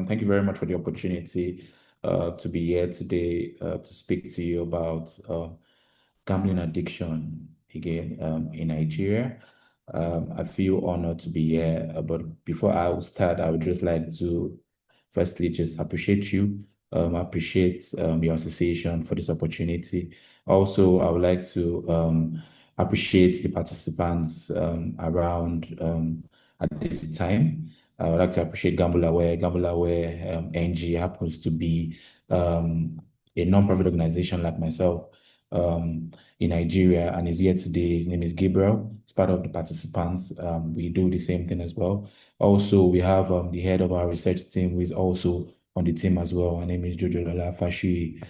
Thank you very much for the opportunity to be here today to speak to you about gambling addiction again in Nigeria. I feel honored to be here, but before I will start, I would just like to firstly just appreciate you, appreciate your association for this opportunity. Also, I would like to appreciate the participants around at this time. I would like to appreciate GambleAware. GambleAware NG happens to be a non-profit organization like myself in Nigeria and is here today. His name is Gabriel. He's part of the participants. We do the same thing as well. Also, we have the head of our research team who is also on the team as well. Her name is Jojo Lola Fashi.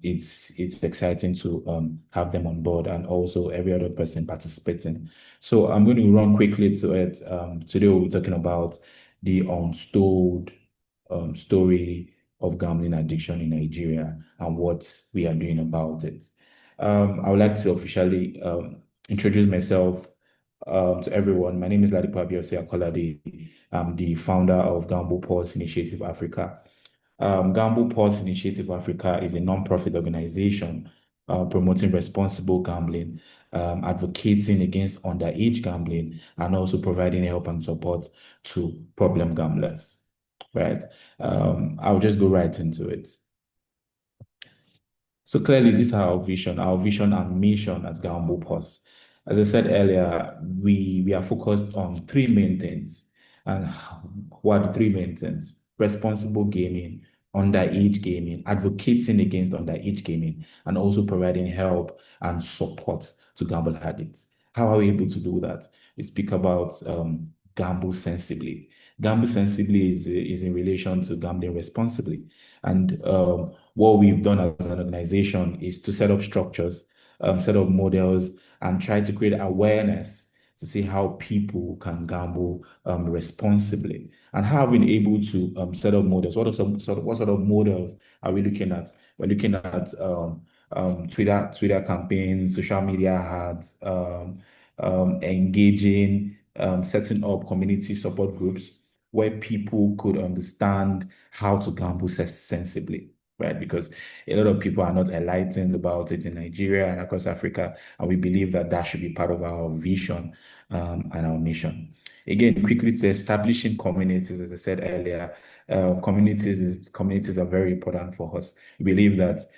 It's exciting to have them on board and also every other person participating. So I'm going to run quickly to it. Today we'll be talking about the untold story of gambling addiction in Nigeria and what we are doing about it. I would like to officially introduce myself to everyone. My name is Ladipo Abiose Akolade. I'm the founder of GamblePause Initiative Africa. GamblePause Initiative Africa is a non-profit organization promoting responsible gambling, advocating against underage gambling, and also providing help and support to problem gamblers. Right? I'll just go right into it. So clearly, this is our vision and mission at GamblePause. As I said earlier, we are focused on three main things. And what are the three main things? Responsible gaming, underage gaming, advocating against underage gaming, and also providing help and support to gamble addicts. How are we able to do that? We speak about gamble sensibly. Gamble sensibly is in relation to gambling responsibly. And what we've done as an organization is to set up structures, set up models, and try to create awareness to see how people can gamble responsibly. And how have we been able to set up models? What sort of models are we looking at? We're looking at Twitter campaigns, social media ads, engaging, setting up community support groups where people could understand how to gamble sensibly, right? Because a lot of people are not enlightened about it in Nigeria and across Africa, and we believe that that should be part of our vision and our mission. Again, quickly to establishing communities, as I said earlier, communities are very important for us. We believe that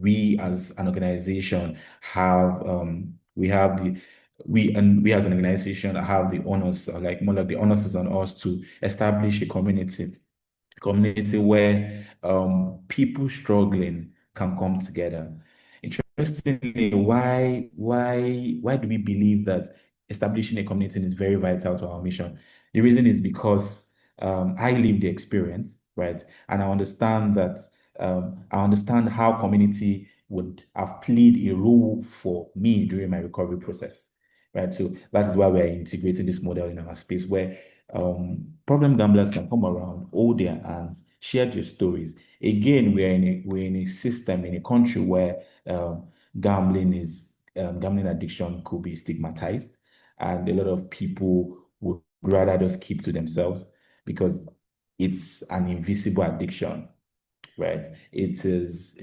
we as an organization have we as an organization have the honors, like more like the honors is on us to establish a community where people struggling can come together. Interestingly, why do we believe that establishing a community is very vital to our mission? The reason is because I live the experience, right? And I understand how community would have played a role for me during my recovery process, right? So that is why we are integrating this model in our space where problem gamblers can come around, hold their hands, share their stories. Again, we're in a system in a country where gambling addiction could be stigmatized, and a lot of people would rather just keep to themselves because it's an invisible addiction, right? It is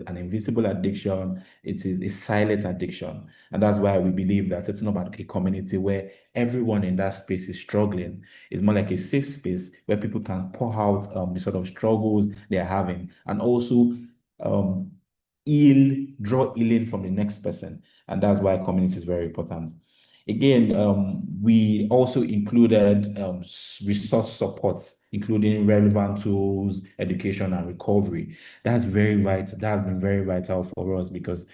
an invisible addiction. It is a silent addiction. And that's why we believe that it's not about a community where everyone in that space is struggling. It's more like a safe space where people can pour out the sort of struggles they're having and also um, draw healing from the next person. And that's why community is very important. Again, we also included resource supports, including relevant tools, education, and recovery. That's very vital. That has been very vital for us because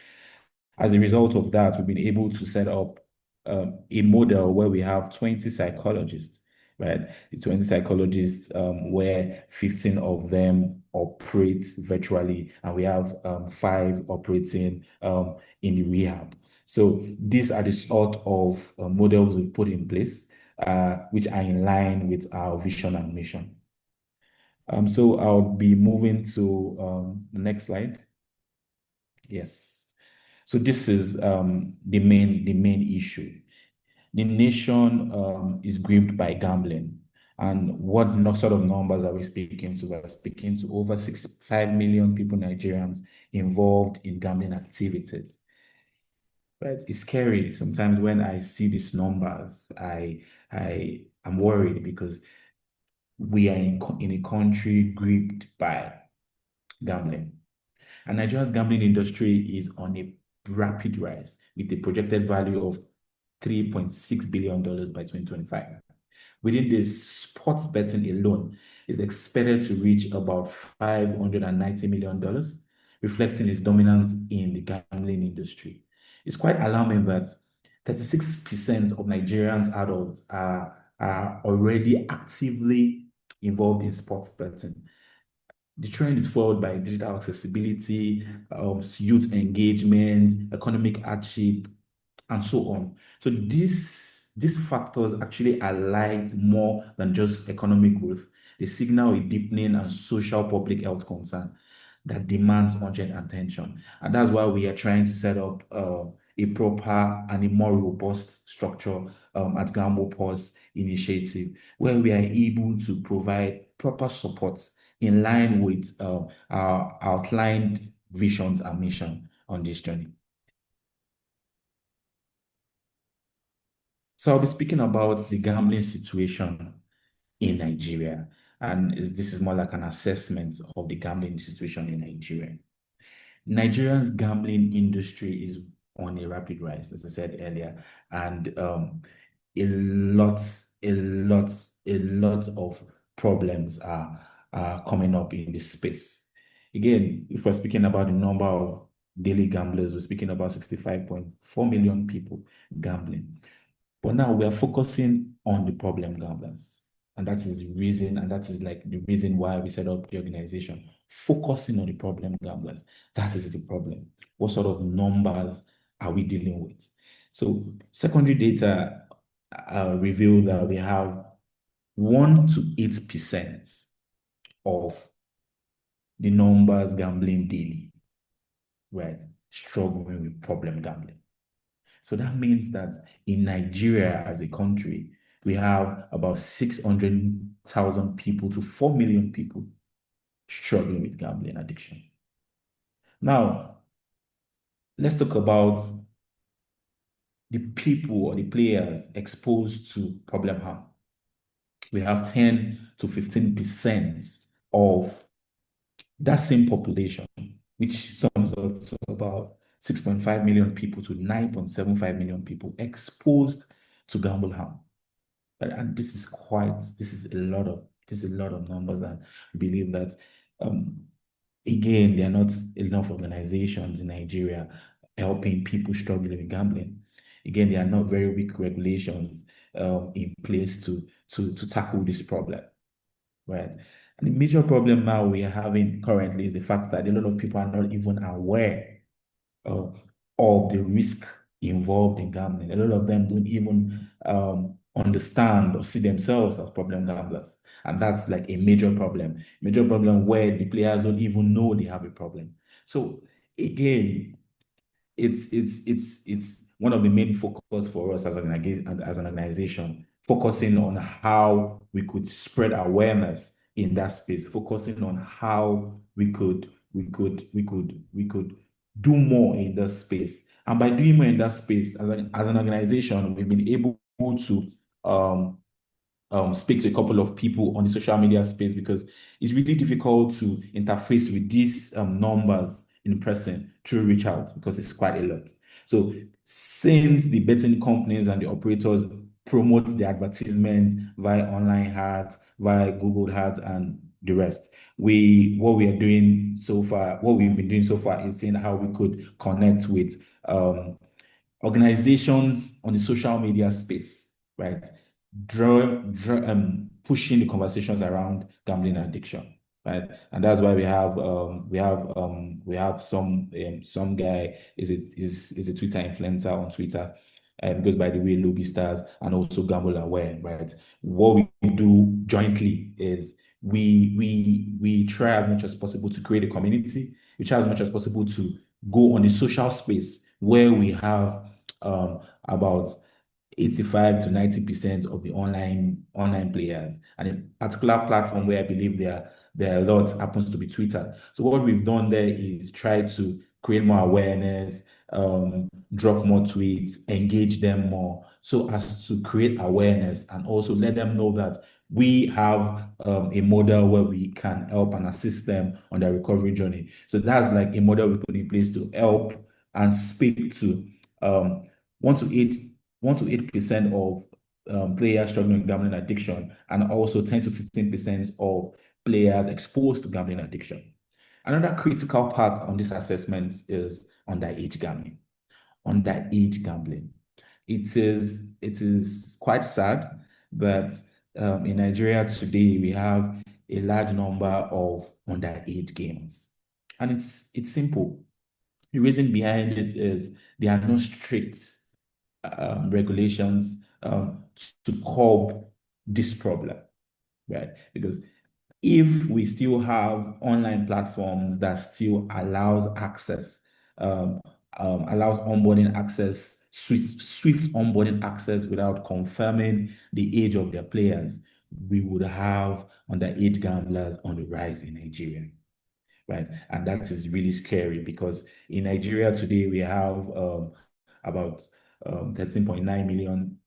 as a result of that, we've been able to set up a model where we have 20 psychologists, right? The 20 psychologists, where 15 of them operate virtually, and we have five operating in the rehab. So these are the sort of models we've put in place, which are in line with our vision and mission. So I'll be moving to the next slide. Yes. So this is the main issue. The nation is gripped by gambling, And what sort of numbers are we speaking to? We're speaking to over 65 million people, Nigerians, involved in gambling activities. Right? It's scary. Sometimes when I see these numbers, I am worried because we are in a country gripped by gambling. And Nigeria's gambling industry is on a rapid rise with a projected value of $3.6 billion by 2025. Within the sports betting alone is expected to reach about $590 million, reflecting its dominance in the gambling industry. It's quite alarming that 36% of Nigerians adults are already actively involved in sports betting. The trend is followed by digital accessibility, youth engagement, economic hardship, and so on. So these factors actually highlight more than just economic growth. They signal a deepening and social public health concern that demands urgent attention. And that's why we are trying to set up a proper and a more robust structure at GamblePause Initiative, where we are able to provide proper support in line with our outlined visions and mission on this journey. So I'll be speaking about the gambling situation in Nigeria. And this is more like an assessment of the gambling situation in Nigeria. Nigeria's gambling industry is on a rapid rise, as I said earlier, and a lot, a lot, a lot of problems are coming up in this space. Again, if we're speaking about the number of daily gamblers, we're speaking about 65.4 million people gambling. But now we are focusing on the problem gamblers. And that is the reason, and that is like the reason why we set up the organization, focusing on the problem gamblers. That is the problem. What sort of numbers are we dealing with? So secondary data reveal that we have 1 to 8% of the numbers gambling daily, right? Struggling with problem gambling. So that means that in Nigeria as a country, we have about 600,000 people to 4 million people struggling with gambling addiction. Now, let's talk about the people or the players exposed to problem harm. We have 10 to 15% of that same population, which sums up to about 6.5 million people to 9.75 million people exposed to gamble harm. And this is a lot of numbers, and we believe that again, there are not enough organizations in Nigeria helping people struggling with gambling. Again, there are not very weak regulations in place to tackle this problem, right? And the major problem now we are having currently is the fact that a lot of people are not even aware of the risk involved in gambling. A lot of them don't even understand or see themselves as problem gamblers. And that's like a major problem where the players don't even know they have a problem. So again, it's one of the main focus for us as an organization, focusing on how we could spread awareness in that space, focusing on how we could do more in that space. And by doing more in that space, as an organization, we've been able to um, speak to a couple of people on the social media space, because it's really difficult to interface with these numbers in person through reach out, because it's quite a lot. So since the betting companies and the operators promote the advertisements via online ads, via Google ads, and the rest, what we've been doing so far is seeing how we could connect with organizations on the social media space, right? Pushing the conversations around gambling addiction, right? And that's why we have some guy is a Twitter influencer on Twitter. Goes by the way Lobby Stars, and also Gamble Aware, right? What we do jointly is we try as much as possible to create a community. We try as much as possible to go on the social space where we have about 85 to 90% of the online players. And a particular platform where I believe there are a lot happens to be Twitter. So what we've done there is try to create more awareness, drop more tweets, engage them more, so as to create awareness and also let them know that we have a model where we can help and assist them on their recovery journey. So that's like a model we put in place to help and speak to um, 1 to 8 1 to 8% of players struggling with gambling addiction, and also 10 to 15% of players exposed to gambling addiction. Another critical part on this assessment is underage gambling. Underage gambling. It is quite sad that in Nigeria today we have a large number of underage gamers, and it's simple. The reason behind it is there are no strict regulations to curb this problem, right? Because if we still have online platforms that still allows onboarding access, swift onboarding access without confirming the age of their players, we would have underage gamblers on the rise in Nigeria, right? And that is really scary because in Nigeria today we have about 13.9 million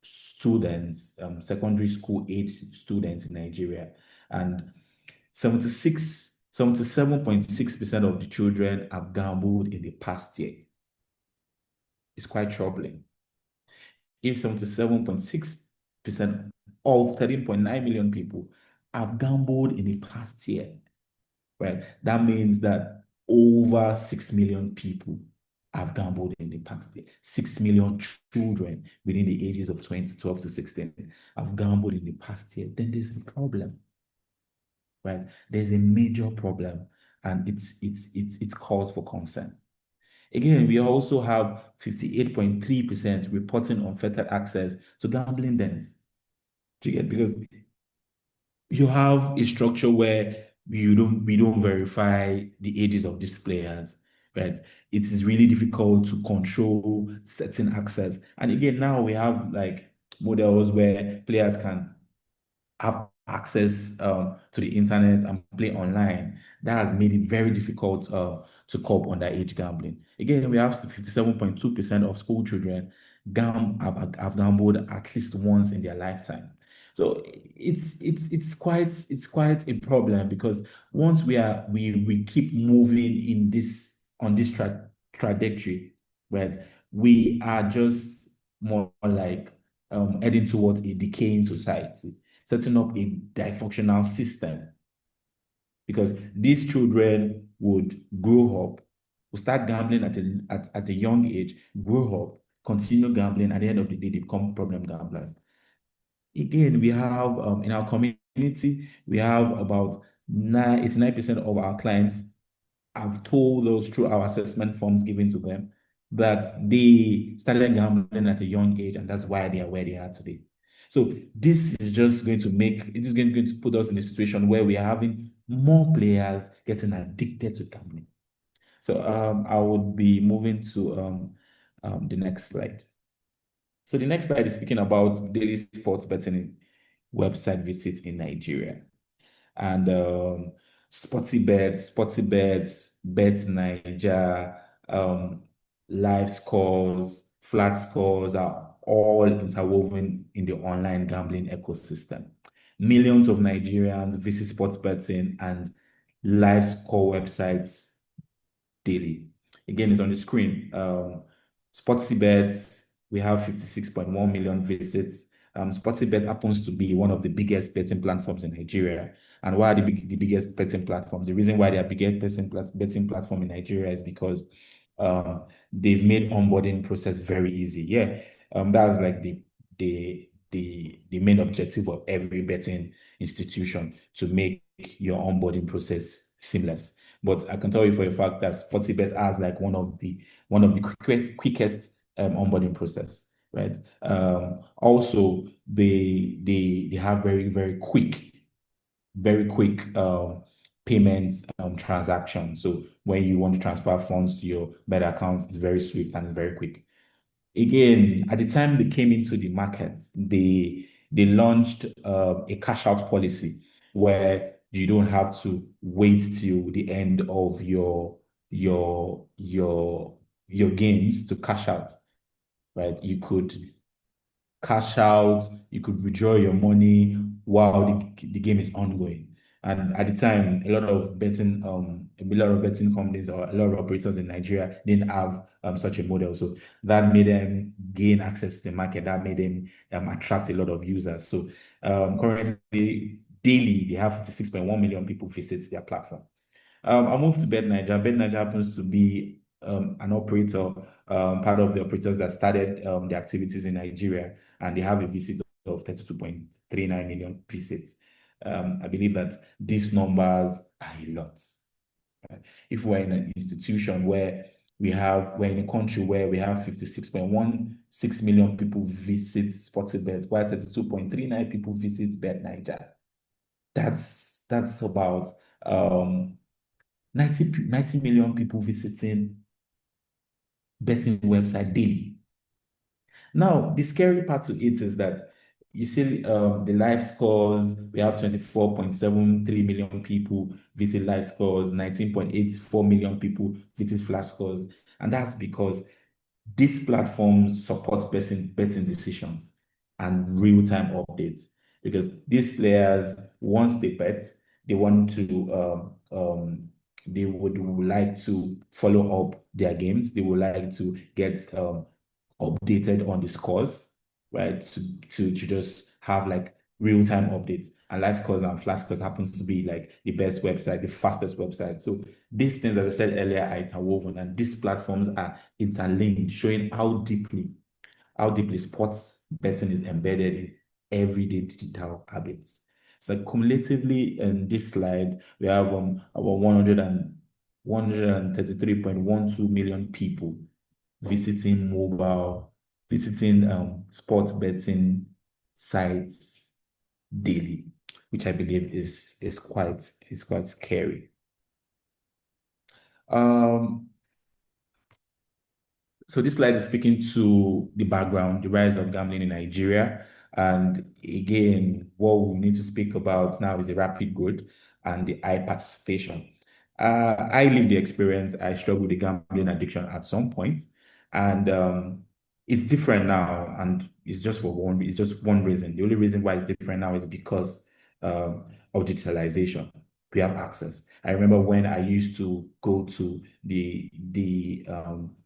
students, secondary school age students in Nigeria, and 77.6% of the children have gambled in the past year. It's quite troubling. If 77.6% of 13.9 million people have gambled in the past year, right? That means that over 6 million people have gambled in the past year. 6 million children within the ages of 12 to 16 have gambled in the past year. Then there's a problem, right? There's a major problem, and it's cause for concern. Again, we also have 58.3% reporting unfettered access to gambling dens. Do you get? Because you have a structure where we don't verify the ages of these players, right? It is really difficult to control certain access. And again, now we have like models where players can have access to the internet and play online. That has made it very difficult to cope underage gambling. Again, we have 57.2% of school children have gambled at least once in their lifetime. So it's quite a problem because once we keep moving in this on this trajectory, right, we are just more like heading towards a decaying society, setting up a dysfunctional system, because these children would grow up, will start gambling at a young age, grow up, continue gambling. At the end of the day, they become problem gamblers. Again, we have in our community, we have about 89% of our clients have told us through our assessment forms given to them that they started gambling at a young age, and that's why they are where they are today. So this is just going to put us in a situation where we are having more players getting addicted to gambling. So I would be moving to the next slide. So the next slide is speaking about daily sports betting website visits in Nigeria. And Sporty Bets, Bet Niger, live scores, flat scores are all interwoven in the online gambling ecosystem. Millions of Nigerians visit sports betting and live score websites daily. Again, it's on the screen. Sportsybet, we have 56.1 million visits. Sportsybet happens to be one of the biggest betting platforms in Nigeria. And why are the biggest betting platforms? The reason why they are biggest betting platform in Nigeria is because they've made onboarding process very easy. Yeah, that's like the main objective of every betting institution, to make your onboarding process seamless. But I can tell you for a fact that Sportsybet has like one of the quickest onboarding process, right? Also, they have very quick payments transactions. So when you want to transfer funds to your bet account, it's very swift and it's very quick. again, at the time they came into the market, they launched a cash out policy where you don't have to wait till the end of your games to cash out, right? You could cash out, you could withdraw your money while the game is ongoing. And at the time, a lot of betting companies or a lot of operators in Nigeria didn't have such a model. So that made them gain access to the market. That made them attract a lot of users. So currently, daily, they have 56.1 million people visit their platform. I'll move to Bet Niger. Bet Niger happens to be an operator, part of the operators that started the activities in Nigeria, and they have a visit of 32.39 million visits. I believe that these numbers are a lot. Right? If we're in an institution where we're in a country where we have 56.16 million people visit Sportsbet, while 32.39 people visit Bet Niger. That's about 90 million people visiting betting website daily. Now, the scary part to it is that you see the live scores, we have 24.73 million people visit live scores, 19.84 million people visit flash scores. And that's because these platforms support betting decisions and real-time updates. Because these players, once they bet, they want to they would like to follow up their games. They would like to get updated on the scores, right? To just have like real-time updates. And live scores and flash scores happens to be like the best website, the fastest website. So these things, as I said earlier, are interwoven, and these platforms are interlinked, showing how deeply sports betting is embedded in everyday digital habits. So cumulatively in this slide, we have about 133.12 million people visiting sports betting sites daily, which I believe is quite scary. Um, so this slide is speaking to the background, the rise of gambling in Nigeria. And again, what we need to speak about now is the rapid growth and the high participation. I lived the experience. I struggled with the gambling addiction at some point, and it's different now. And it's just one reason. The only reason why it's different now is because of digitalization. We have access. I remember when I used to go to the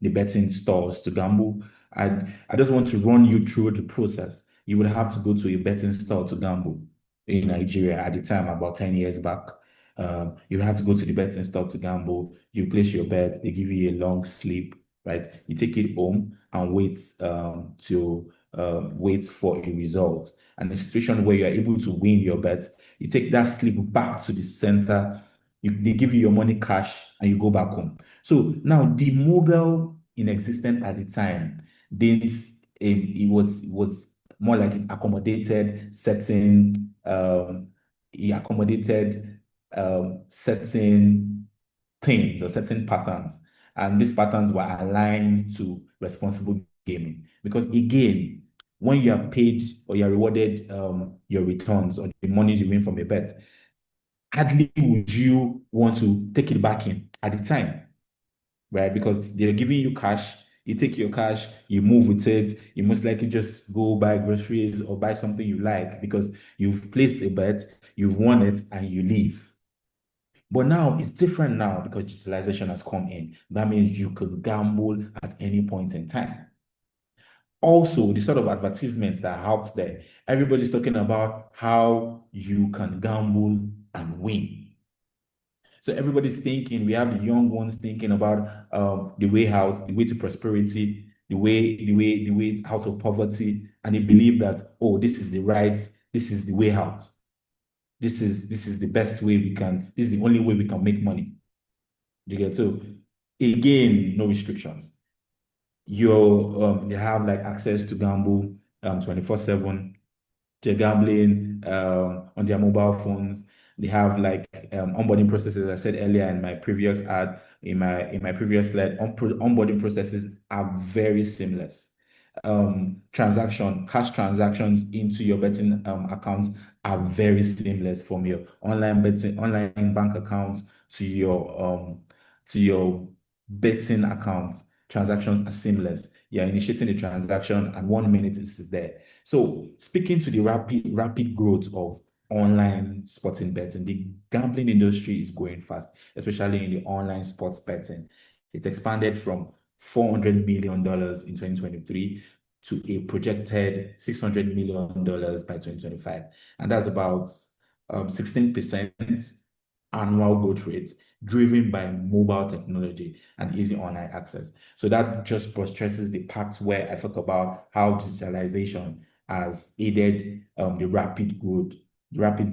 betting stores to gamble. I just want to run you through the process. You would have to go to a betting store to gamble in Nigeria at the time, about 10 years back. You have to go to the betting store to gamble. You place your bet. They give you a long slip, right? You take it home and wait for a result. And a situation where you are able to win your bet, you take that slip back to the center, they give you your money cash, and you go back home. So now the mobile in existence at the time, didn't it was more like it accommodated certain things or certain patterns. And these patterns were aligned to responsible gaming. Because again, when you are paid or you are rewarded your returns or the monies you win from a bet, hardly would you want to take it back in at the time, right? Because they're giving you cash, you take your cash, you move with it, you most likely just go buy groceries or buy something you like because you've placed a bet, you've won it, and you leave. But now it's different now because digitalization has come in. That means you could gamble at any point in time. Also, the sort of advertisements that are out there, everybody's talking about how you can gamble and win. So everybody's thinking, we have the young ones thinking about the way out, the way to prosperity, the way out of poverty, and they believe that, oh, this is the way out. This is the best way we can, this is the only way we can make money. You get, so again, no restrictions. They have like access to gamble 24/7. They're gambling on their mobile phones. They have like onboarding processes. I said earlier in my previous ad, in my previous slide, onboarding processes are very seamless. cash transactions into your betting accounts are very seamless from your online betting, online bank account to your betting account. Transactions are seamless. You're initiating the transaction, and 1 minute is there. So, speaking to the rapid growth of online sporting betting, the gambling industry is growing fast, especially in the online sports betting. It expanded from $400 million in 2023 to a projected $600 million by 2025. And that's about 16% annual growth rate driven by mobile technology and easy online access. So that just stresses the part where I talk about how digitalization has aided the rapid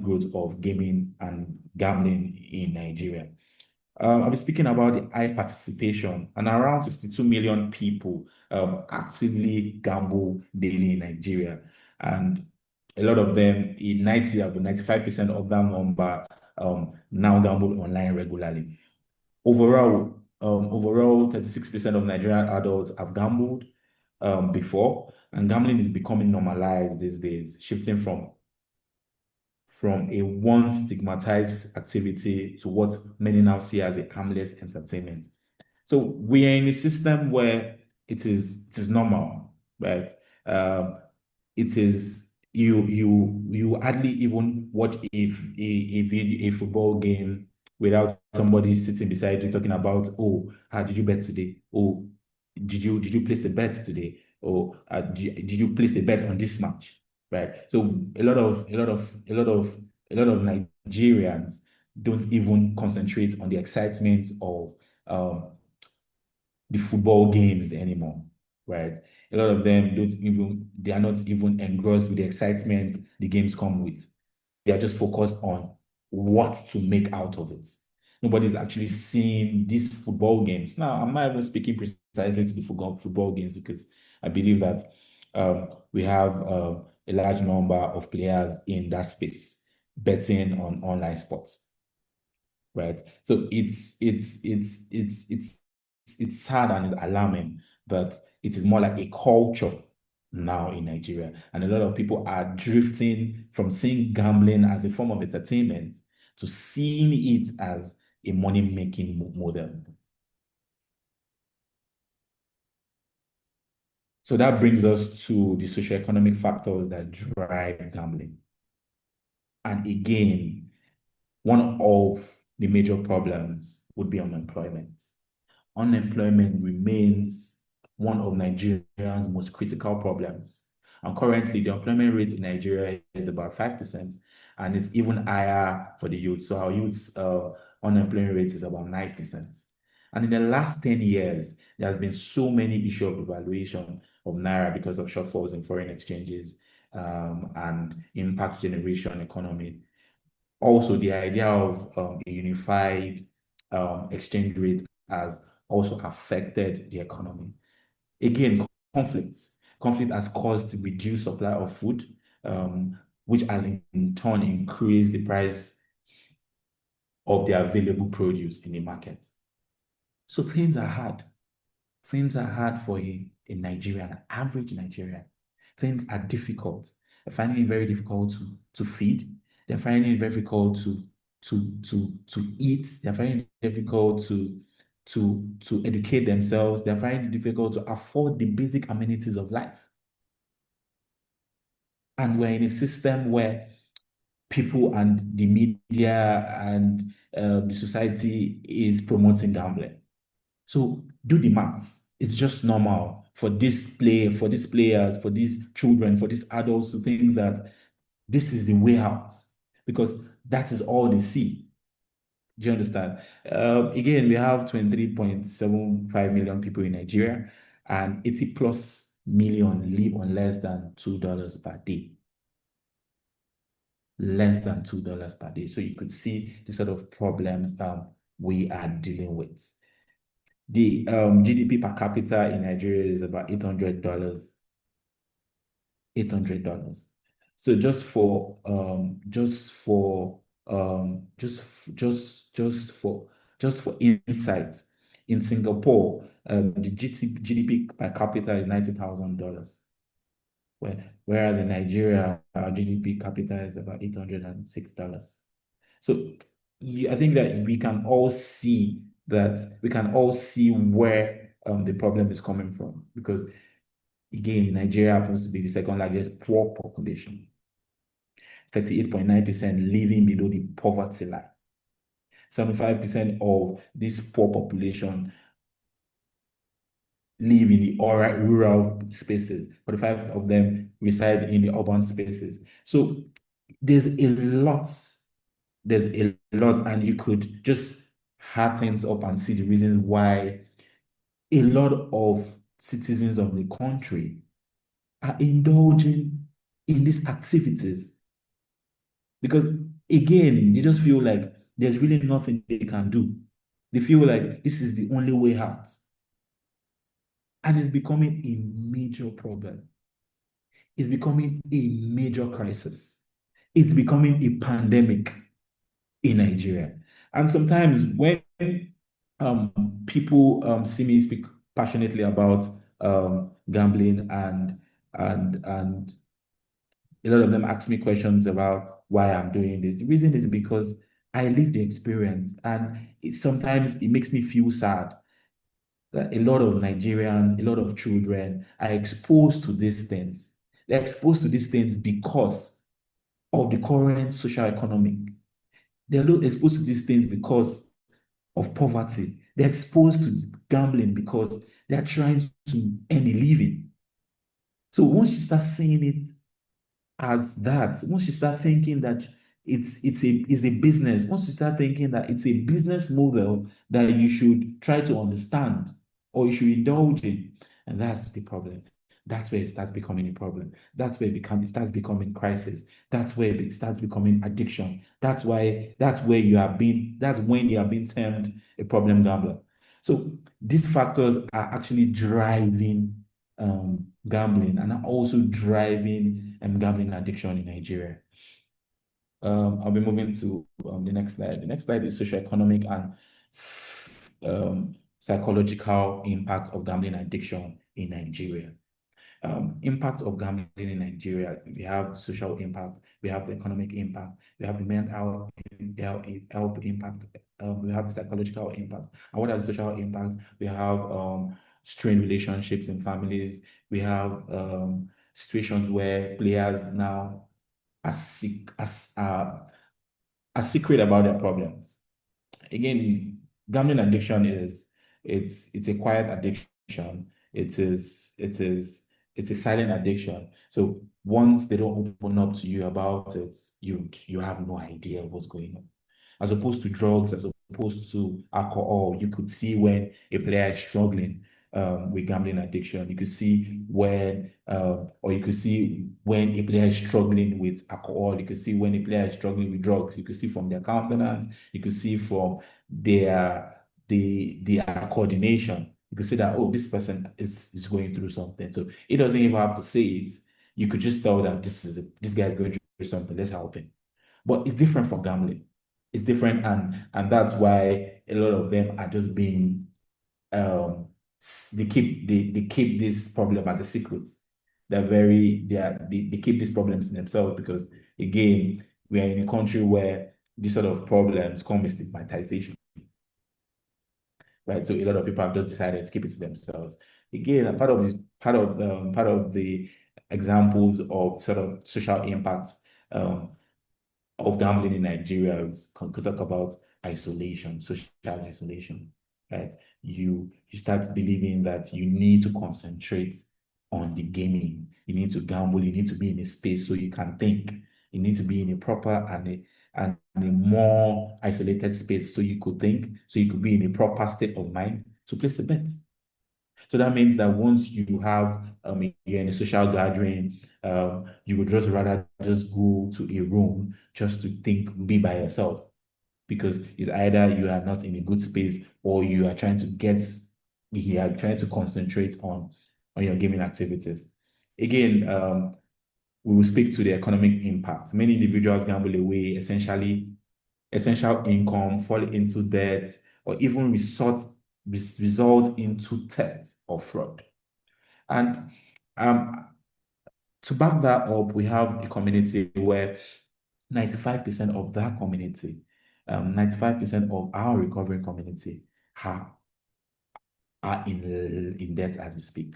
growth of gaming and gambling in Nigeria. I'll be speaking about the high participation, and around 62 million people actively gamble daily in Nigeria. And a lot of them, in 95% of that number, now gamble online regularly. Overall, 36% of Nigerian adults have gambled before, and gambling is becoming normalized these days, shifting from a once stigmatized activity to what many now see as a harmless entertainment. So we are in a system where it is normal, right? Um, it is you hardly even watch a football game without somebody sitting beside you talking about, oh, how did you bet today? Oh, did you place a bet today? Or did you place a bet on this match? Right. So a lot of Nigerians don't even concentrate on the excitement of um, the football games anymore, right? A lot of them they are not even engrossed with the excitement the games come with. They are just focused on what to make out of it. Nobody's actually seeing these football games. Now, I'm not even speaking precisely to the football games because I believe that we have a large number of players in that space betting on online sports, right? So it's sad and it's alarming, but it is more like a culture now in Nigeria. And a lot of people are drifting from seeing gambling as a form of entertainment to seeing it as a money-making model. So that brings us to the socioeconomic factors that drive gambling. And again, one of the major problems would be unemployment. Unemployment remains one of Nigeria's most critical problems. And currently, the employment rate in Nigeria is about 5%, and it's even higher for the youth. So our youth's unemployment rate is about 9%. And in the last 10 years, there has been so many issues of devaluation of Naira because of shortfalls in foreign exchanges and impact generation economy. Also, the idea of a unified exchange rate has also affected the economy. Again, conflicts. Conflict has caused reduced supply of food, which has in turn increased the price of the available produce in the market. So things are hard. Things are hard for a Nigerian, an average Nigerian. Things are difficult. They're finding it very difficult to feed. They're finding it very difficult to eat. They're finding it difficult to educate themselves. They're finding it difficult to afford the basic amenities of life. And we're in a system where people and the media and the society is promoting gambling. So do the maths. It's just normal for for these players, for these children, for these adults to think that this is the way out because that is all they see. Do you understand? Again, we have 23.75 million people in Nigeria, and 80 plus million live on less than $2 per day. Less than $2 per day. So you could see the sort of problems we are dealing with. The GDP per capita in Nigeria is about $800. $800. So just for insight, In Singapore, the GDP per capita is $90,000, whereas in Nigeria, our GDP capita is about $806. So I think that we can all see where the problem is coming from, because again, Nigeria happens to be the second largest poor population, 38.9% living below the poverty line. 75% of this poor population live in the rural spaces. 45 of them reside in the urban spaces. So there's a lot, and you could just add things up and see the reasons why a lot of citizens of the country are indulging in these activities. Because again, they just feel like there's really nothing they can do. They feel like this is the only way out. And it's becoming a major problem. It's becoming a major crisis. It's becoming a pandemic in Nigeria. And sometimes when people see me speak passionately about gambling, and a lot of them ask me questions about why I'm doing this. The reason is because I live the experience, and sometimes it makes me feel sad that a lot of Nigerians, a lot of children are exposed to these things. They're exposed to these things because of the current social economic. They're not exposed to these things because of poverty. They're exposed to gambling because they're trying to earn a living. So once you start seeing it as that, once you start thinking that it's a business, once you start thinking that it's a business model that you should try to understand or you should indulge in, and that's the problem. That's where it starts becoming a problem. That's where it starts becoming crisis. That's where it starts becoming addiction. That's when you are being termed a problem gambler. So these factors are actually driving gambling, and are also driving gambling addiction in Nigeria. I'll be moving to the next slide. The next slide is socioeconomic and psychological impact of gambling addiction in Nigeria. Impact of gambling in Nigeria. We have social impact, we have the economic impact, we have the mental health impact, we have the psychological impact. And what are the social impacts? We have strained relationships in families. We have situations where players now are secret about their problems. Again, gambling addiction it's a quiet addiction. It's a silent addiction. So once they don't open up to you about it, you have no idea what's going on. As opposed to drugs, as opposed to alcohol, you could see when a player is struggling with gambling addiction. You could see or you could see when a player is struggling with alcohol. You could see when a player is struggling with drugs. You could see from their countenance. You could see from their coordination. You could see that, oh, this person is going through something. So it doesn't even have to say it. You could just tell that this guy is going through something. Let's help him. But it's different from gambling. It's different, and that's why a lot of them are just being they keep this problem as a secret. They keep these problems in themselves, because again, we are in a country where these sort of problems come with stigmatization. Right. So a lot of people have just decided to keep it to themselves. Again, part of the examples of sort of social impacts of gambling in Nigeria is could talk about isolation, social isolation, right? You start believing that you need to concentrate on the gaming. You need to gamble. You need to be in a space so you can think. You need to be in a proper and a more isolated space so you could think, so you could be in a proper state of mind to place a bet. So that means that once you have you're in a social gathering, you would just rather just go to a room just to think, be by yourself, because it's either you are not in a good space, or you are trying to concentrate on your gaming activities. Again, we will speak to the economic impact. Many individuals gamble away essential income, fall into debt, or even resort result into theft or fraud. And um, to back that up, we have a community where 95% of that community, 95% of our recovering community are, are in debt as we speak.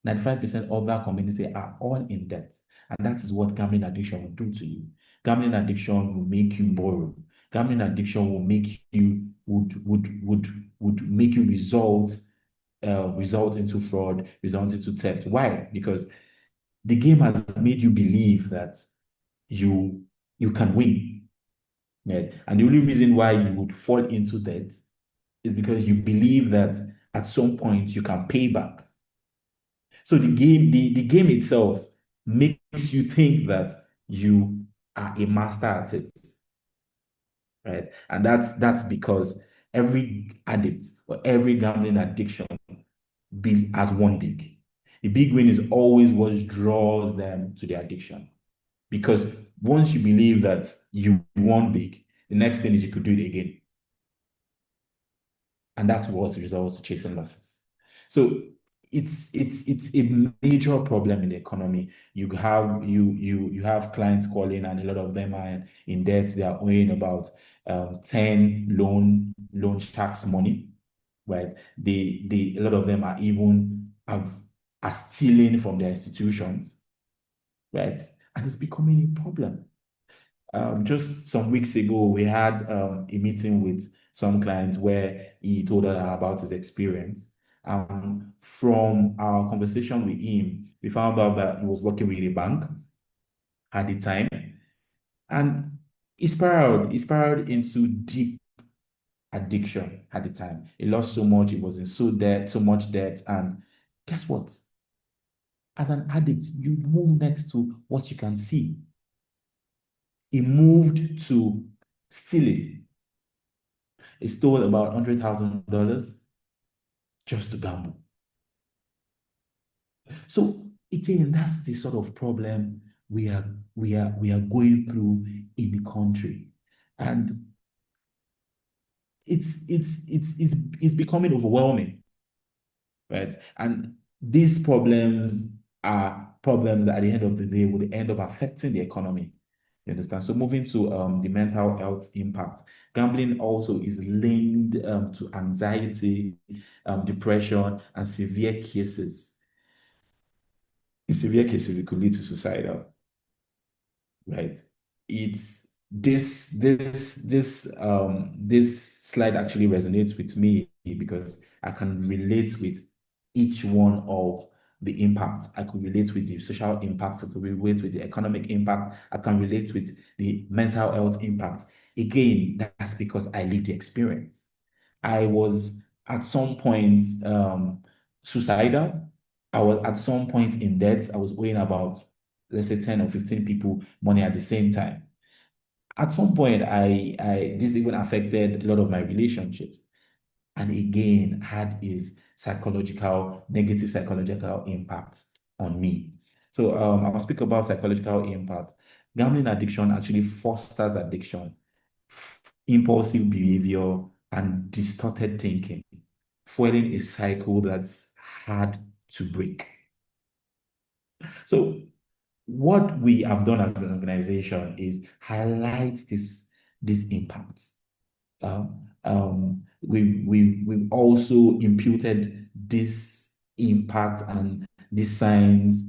95% of that community are all in debt. And that is what gambling addiction will do to you. Gambling addiction will make you borrow. Gambling addiction will make you would make you result into fraud, result into theft. Why? Because the game has made you believe that you you can win. Right? And the only reason why you would fall into debt is because you believe that at some point you can pay back. So the game itself makes you think that you are a master at it, right? And that's because every addict or every gambling addiction has one big. The big win is always what draws them to the addiction. Because once you believe that you won big, the next thing is you could do it again. And that's what results to chasing losses. So it's a major problem in the economy. You have clients calling, and a lot of them are in debt. They are owing about 10 loan sharks money, right? A lot of them are even are stealing from their institutions, right? And it's becoming a problem. Just some weeks ago, we had a meeting with some clients where he told us about his experience. From our conversation with him, we found out that he was working with a bank at the time, and he spiraled into deep addiction at the time. He lost so much, he was in so much debt, and guess what? As an addict, you move next to what you can see. He moved to stealing. He stole about $100,000 just to gamble. So again, that's the sort of problem we are going through in the country, and it's becoming overwhelming, right? And these problems are problems that at the end of the day would end up affecting the economy. You understand? So moving to the mental health impact, gambling also is linked to anxiety, depression, and severe cases. In severe cases, it could lead to suicidal, right? It's this slide actually resonates with me because I can relate with each one of the impact. I could relate with the social impact, I could relate with the economic impact, I can relate with the mental health impact. Again, that's because I lived the experience. I was at some point suicidal. I was at some point in debt. I was owing about, let's say, 10 or 15 people money at the same time. At some point, I this even affected a lot of my relationships, and again had its negative psychological impact on me. So I'll speak about psychological impact. Gambling addiction actually fosters addiction, impulsive behavior, and distorted thinking, fueling a cycle that's hard to break. So what we have done as an organization is highlight this impact. We've also imputed this impact and these signs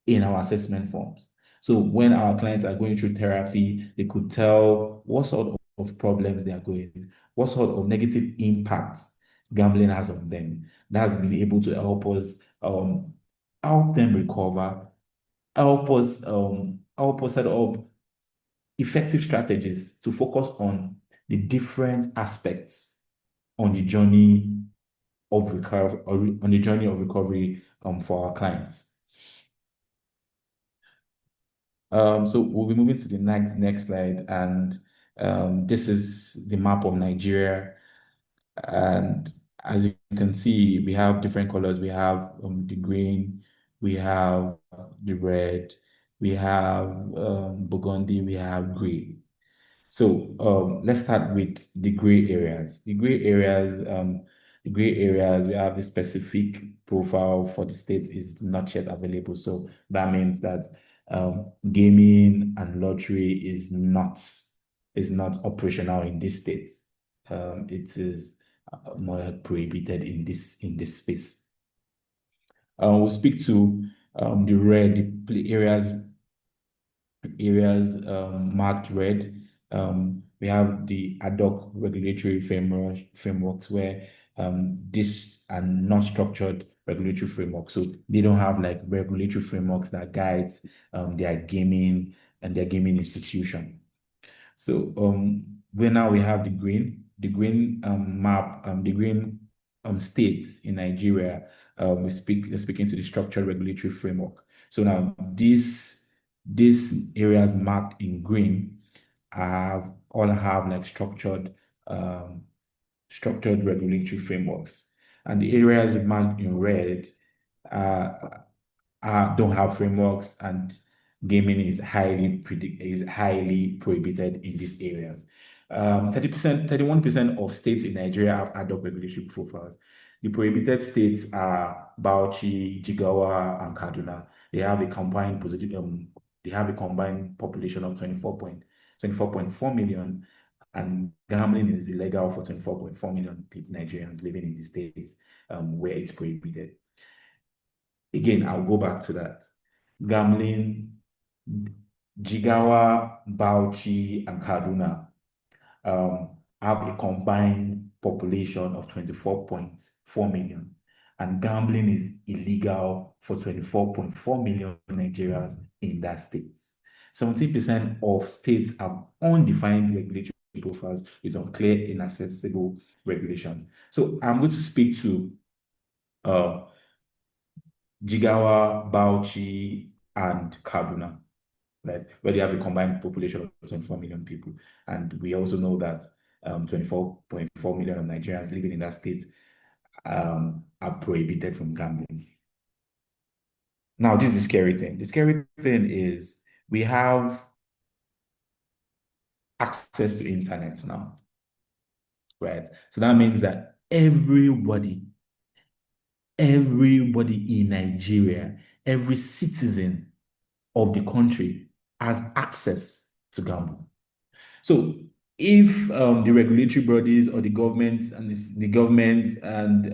in our assessment forms. So when our clients are going through therapy, they could tell what sort of problems they are going, what sort of negative impacts gambling has on them. That has been able to help them recover, help us set up effective strategies to focus on the different aspects on the journey of recovery, for our clients. So we'll be moving to the next slide, and this is the map of Nigeria. And as you can see, we have different colors. We have the green, we have the red, we have burgundy, we have gray. So let's start with the gray areas. The gray areas, The gray areas, we have the specific profile for the state is not yet available. So that means that gaming and lottery is not operational in this state. It is more like prohibited in this space. We'll speak to the red the areas marked red. We have the ad hoc regulatory frameworks where these are not structured regulatory frameworks. So they don't have like regulatory frameworks that guides their gaming and their gaming institution. So where now we have the green map, the green states in Nigeria. They're speaking to the structured regulatory framework. So now these areas marked in green all have like structured regulatory frameworks, and the areas marked in red uh, don't have frameworks, and gaming is highly prohibited in these areas. 30%, 31% of states in Nigeria have adult regulatory profiles. The prohibited states are Bauchi, Jigawa, and Kaduna. They have a combined population of 24.4 million, and gambling is illegal for 24.4 million people, Nigerians living in the states where it's prohibited. Again, I'll go back to that. Gambling, Jigawa, Bauchi, and Kaduna have a combined population of 24.4 million. And gambling is illegal for 24.4 million Nigerians in that state. 17% of states have undefined regulatory profiles with unclear, inaccessible regulations. So I'm going to speak to uh, Jigawa, Bauchi, and Kaduna, right? Where they have a combined population of 24 million people. And we also know that 24.4 million of Nigerians living in that state are prohibited from gambling. Now, this is the scary thing. The scary thing is we have access to internet now, right? So that means that everybody in Nigeria, every citizen of the country has access to gamble. So if the regulatory bodies or the government and the government and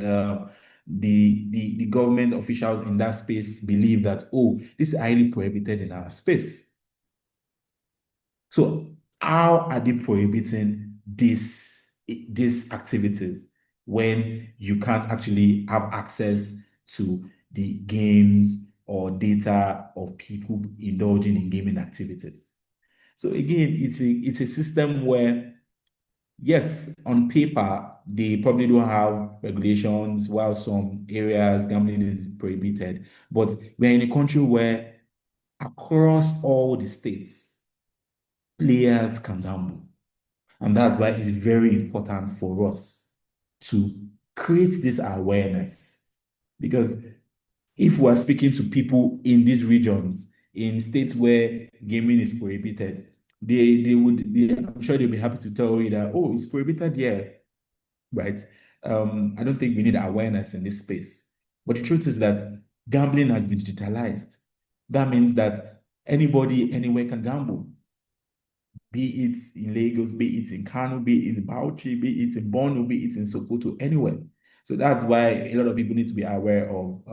the government officials in that space believe that, oh, this is highly prohibited in our space. So how are they prohibiting these activities when you can't actually have access to the games or data of people indulging in gaming activities? So again, it's a system where, yes, on paper, they probably don't have regulations, while some areas gambling is prohibited. But we're in a country where across all the states, players can gamble. And that's why it's very important for us to create this awareness. Because if we're speaking to people in these regions, in states where gaming is prohibited, I'm sure they'll be happy to tell you that, oh, it's prohibited here, right? I don't think we need awareness in this space. But the truth is that gambling has been digitalized. That means that anybody, anywhere can gamble, be it in Lagos, be it in Kano, be it in Bauchi, be it in Borno, be it in Sokoto, anywhere. So that's why a lot of people need to be aware of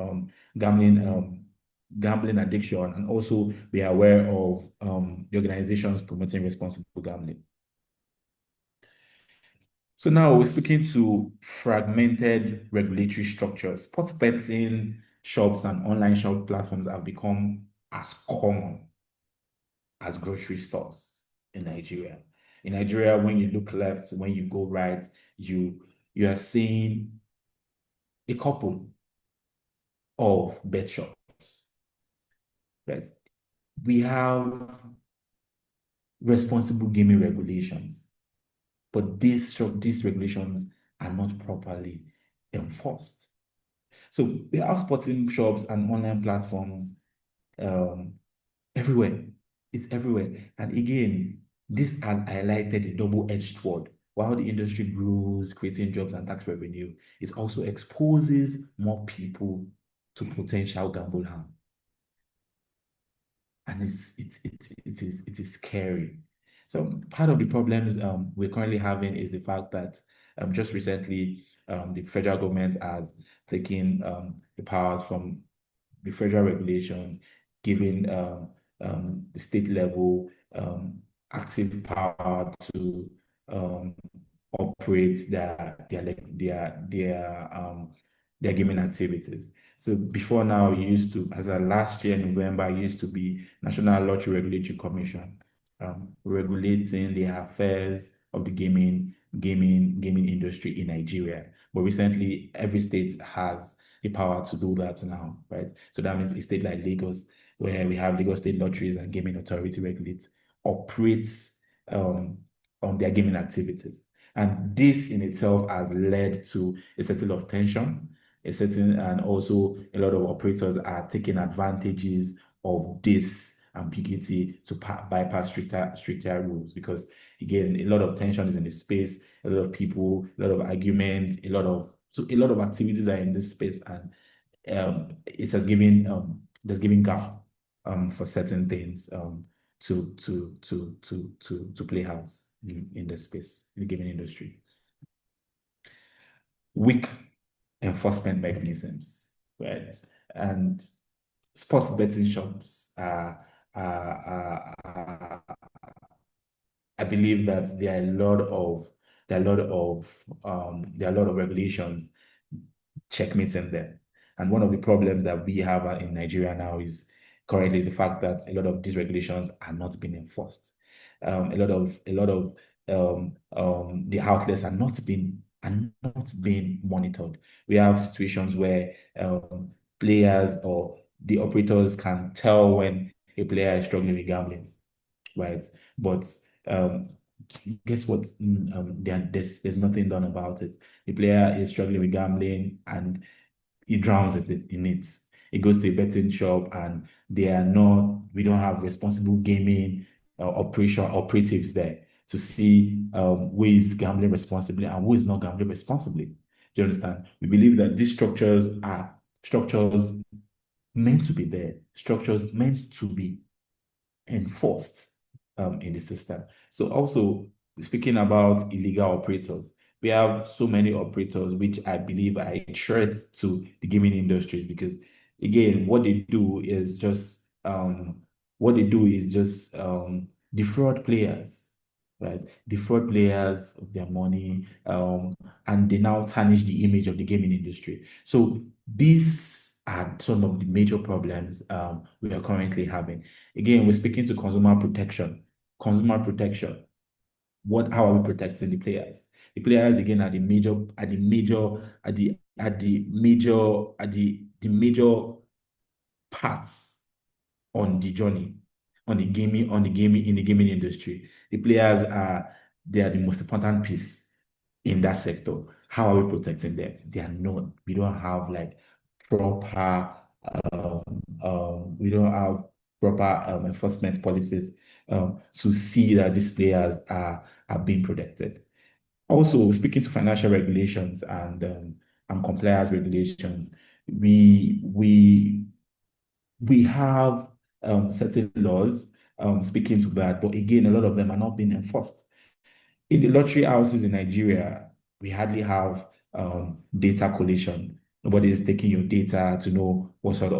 gambling addiction, and also be aware of the organizations promoting responsible gambling. So now we're speaking to fragmented regulatory structures. Sports betting shops and online shop platforms have become as common as grocery stores in Nigeria. In Nigeria, when you look left, when you go right, you are seeing a couple of bet shops, right? We have responsible gaming regulations, but these regulations are not properly enforced. So we have sporting shops and online platforms everywhere. It's everywhere. And again, this has highlighted a double-edged sword while the industry grows, creating jobs and tax revenue, it also exposes more people to potential gamble harm. And it is scary. So part of the problems we're currently having is the fact that just recently the federal government has taken the powers from the federal regulations, giving the state level active power to um, operate their gaming activities. So before now, it used to, as of last year, November, it used to be National Lottery Regulatory Commission regulating the affairs of the gaming industry in Nigeria. But recently, every state has the power to do that now, right? So that means a state like Lagos, where we have Lagos State Lotteries and Gaming Authority regulates, operates on their gaming activities. And this in itself has led to a certain of tension, and also a lot of operators are taking advantages of this ambiguity to bypass stricter rules, because again, a lot of tension is in the space, a lot of people, a lot of argument, a lot of activities are in this space, and it has given gap for certain things to play out in the space, in the gaming industry. Weak enforcement mechanisms, right? And sports betting shops I believe that there are a lot of regulations checkmating them. And one of the problems that we have in Nigeria now is currently is the fact that a lot of these regulations are not being enforced. A lot of the outlets are not being monitored. We have situations where players or the operators can tell when a player is struggling with gambling, right? But um, guess what? There's nothing done about it. The player is struggling with gambling and he drowns in it. He goes to a betting shop and we don't have responsible gaming operatives there to see who is gambling responsibly and who is not gambling responsibly. Do you understand? We believe that these structures are structures meant to be there, structures meant to be enforced in the system. So also speaking about illegal operators, we have so many operators which I believe are a threat to the gaming industries, because again, what they do is just defraud players, right? Defraud players of their money, and they now tarnish the image of the gaming industry. So these are some of the major problems we are currently having. Again, we're speaking to consumer protection. Consumer protection. How are we protecting the players? The players again are the major, are the major, are the major, are the major parts on the journey, in the gaming industry. The players they are the most important piece in that sector. How are we protecting them? They are not. We don't have like proper we don't have proper enforcement policies to see that these players are being protected. Also, speaking to financial regulations and compliance regulations, we have certain laws speaking to that, but again, a lot of them are not being enforced. In the lottery houses in Nigeria, we hardly have data collation. Nobody is taking your data to know what sort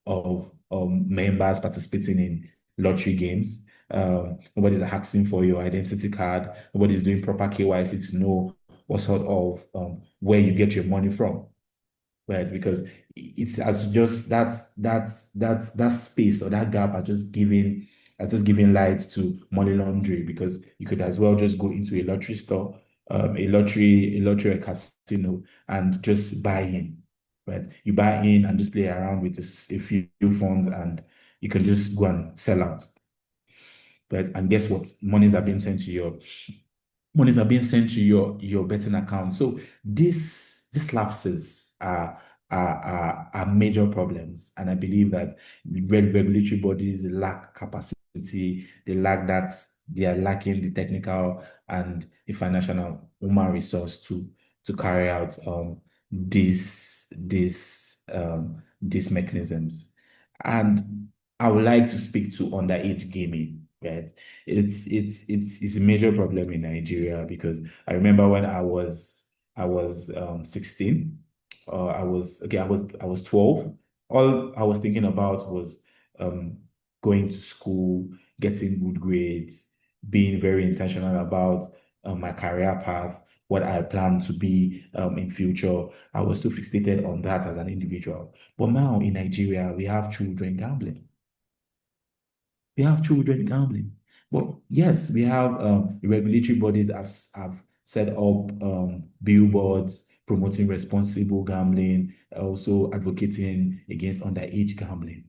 of members participating in lottery games. Nobody's asking for your identity card. Nobody's doing proper KYC to know what sort of where you get your money from, right? Because it's as just that space or that gap are just giving light to money laundering, because you could as well just go into a lottery store, a lottery or casino, and just buy in, right? You buy in and just play around with a few funds, and you can just go and sell out, right? And guess what? Monies are being sent to your betting account. So these lapses are major problems, and I believe that regulatory bodies lack capacity. They lack they are lacking the technical and the financial and human resource to carry out these mechanisms. And I would like to speak to underage gaming, right? It's a major problem in Nigeria because I remember when I was 16. I was 12. All I was thinking about was um going to school, getting good grades, being very intentional about my career path, what I plan to be in future. I was so fixated on that as an individual. But now in Nigeria, we have children gambling. We have children gambling. But yes, we have the regulatory bodies have set up billboards promoting responsible gambling, also advocating against underage gambling.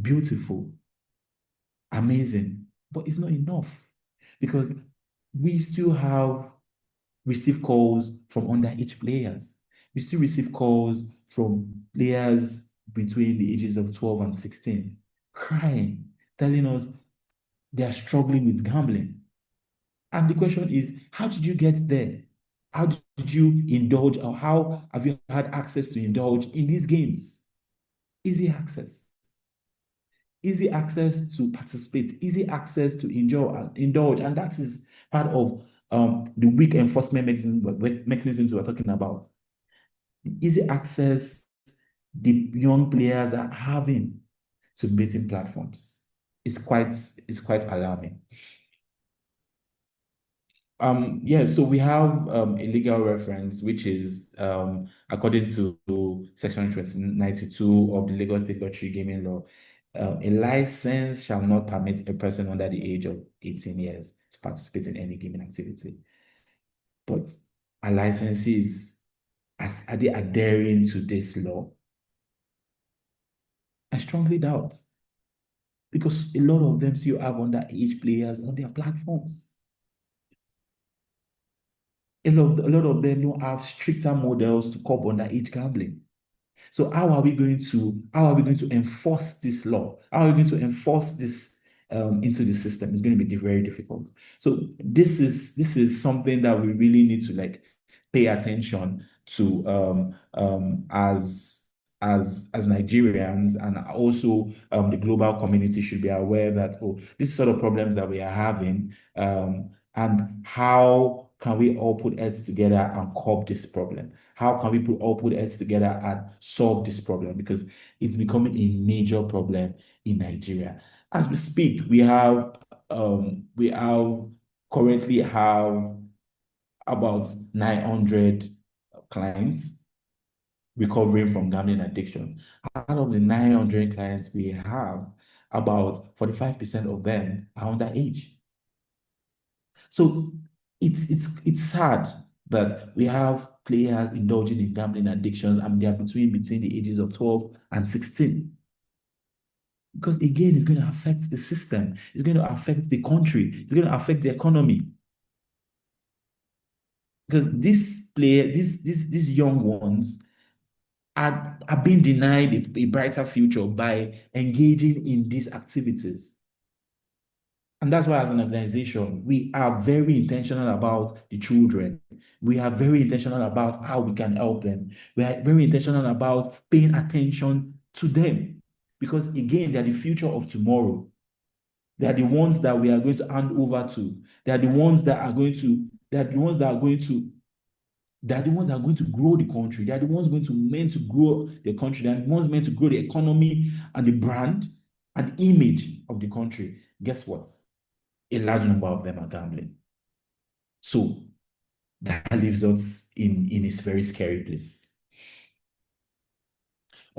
Beautiful, amazing, but it's not enough because we still have received calls from underage players. We still receive calls from players between the ages of 12 and 16 crying, telling us they are struggling with gambling. And the question is, how did you get there? How did you indulge, or how have you had access to indulge in these games? Easy access. Easy access to participate, easy access to indulge, and that is part of the weak enforcement mechanisms we're talking about. The easy access the young players are having to betting platforms is quite alarming. Yeah, so we have a legal reference, which is according to Section 92 of the Lagos State Lottery Gaming Law, a license shall not permit a person under the age of 18 years to participate in any gaming activity. But our licensees, are they adhering to this law? I strongly doubt because a lot of them still have underage players on their platforms. A lot of them don't have stricter models to curb underage gambling. So how are we going to enforce this law? How are we going to enforce this into the system? It's going to be very difficult. So this is something that we really need to like pay attention to as Nigerians, and also the global community should be aware that, oh, these sort of problems that we are having, and how can we all put heads together and curb this problem? How can we all put heads together and solve this problem? Because it's becoming a major problem in Nigeria. As we speak, we currently have about 900 clients recovering from gambling addiction. Out of the 900 clients we have, about 45% of them are underage. So it's sad that we have players indulging in gambling addictions and they are between the ages of 12 and 16. Because again, it's going to affect the system, it's going to affect the country, it's going to affect the economy. Because these young ones are being denied a brighter future by engaging in these activities. And that's why, as an organization, we are very intentional about the children. We are very intentional about how we can help them. We are very intentional about paying attention to them. Because again, they're the future of tomorrow. They are the ones that we are going to hand over to. They are the ones that are going to, they are the ones that are going to, they are the ones that are going to grow the country. They are the ones meant to grow the country. They are the ones meant to grow the economy and the brand and image of the country. Guess what? A large number of them are gambling. So that leaves us in a very scary place.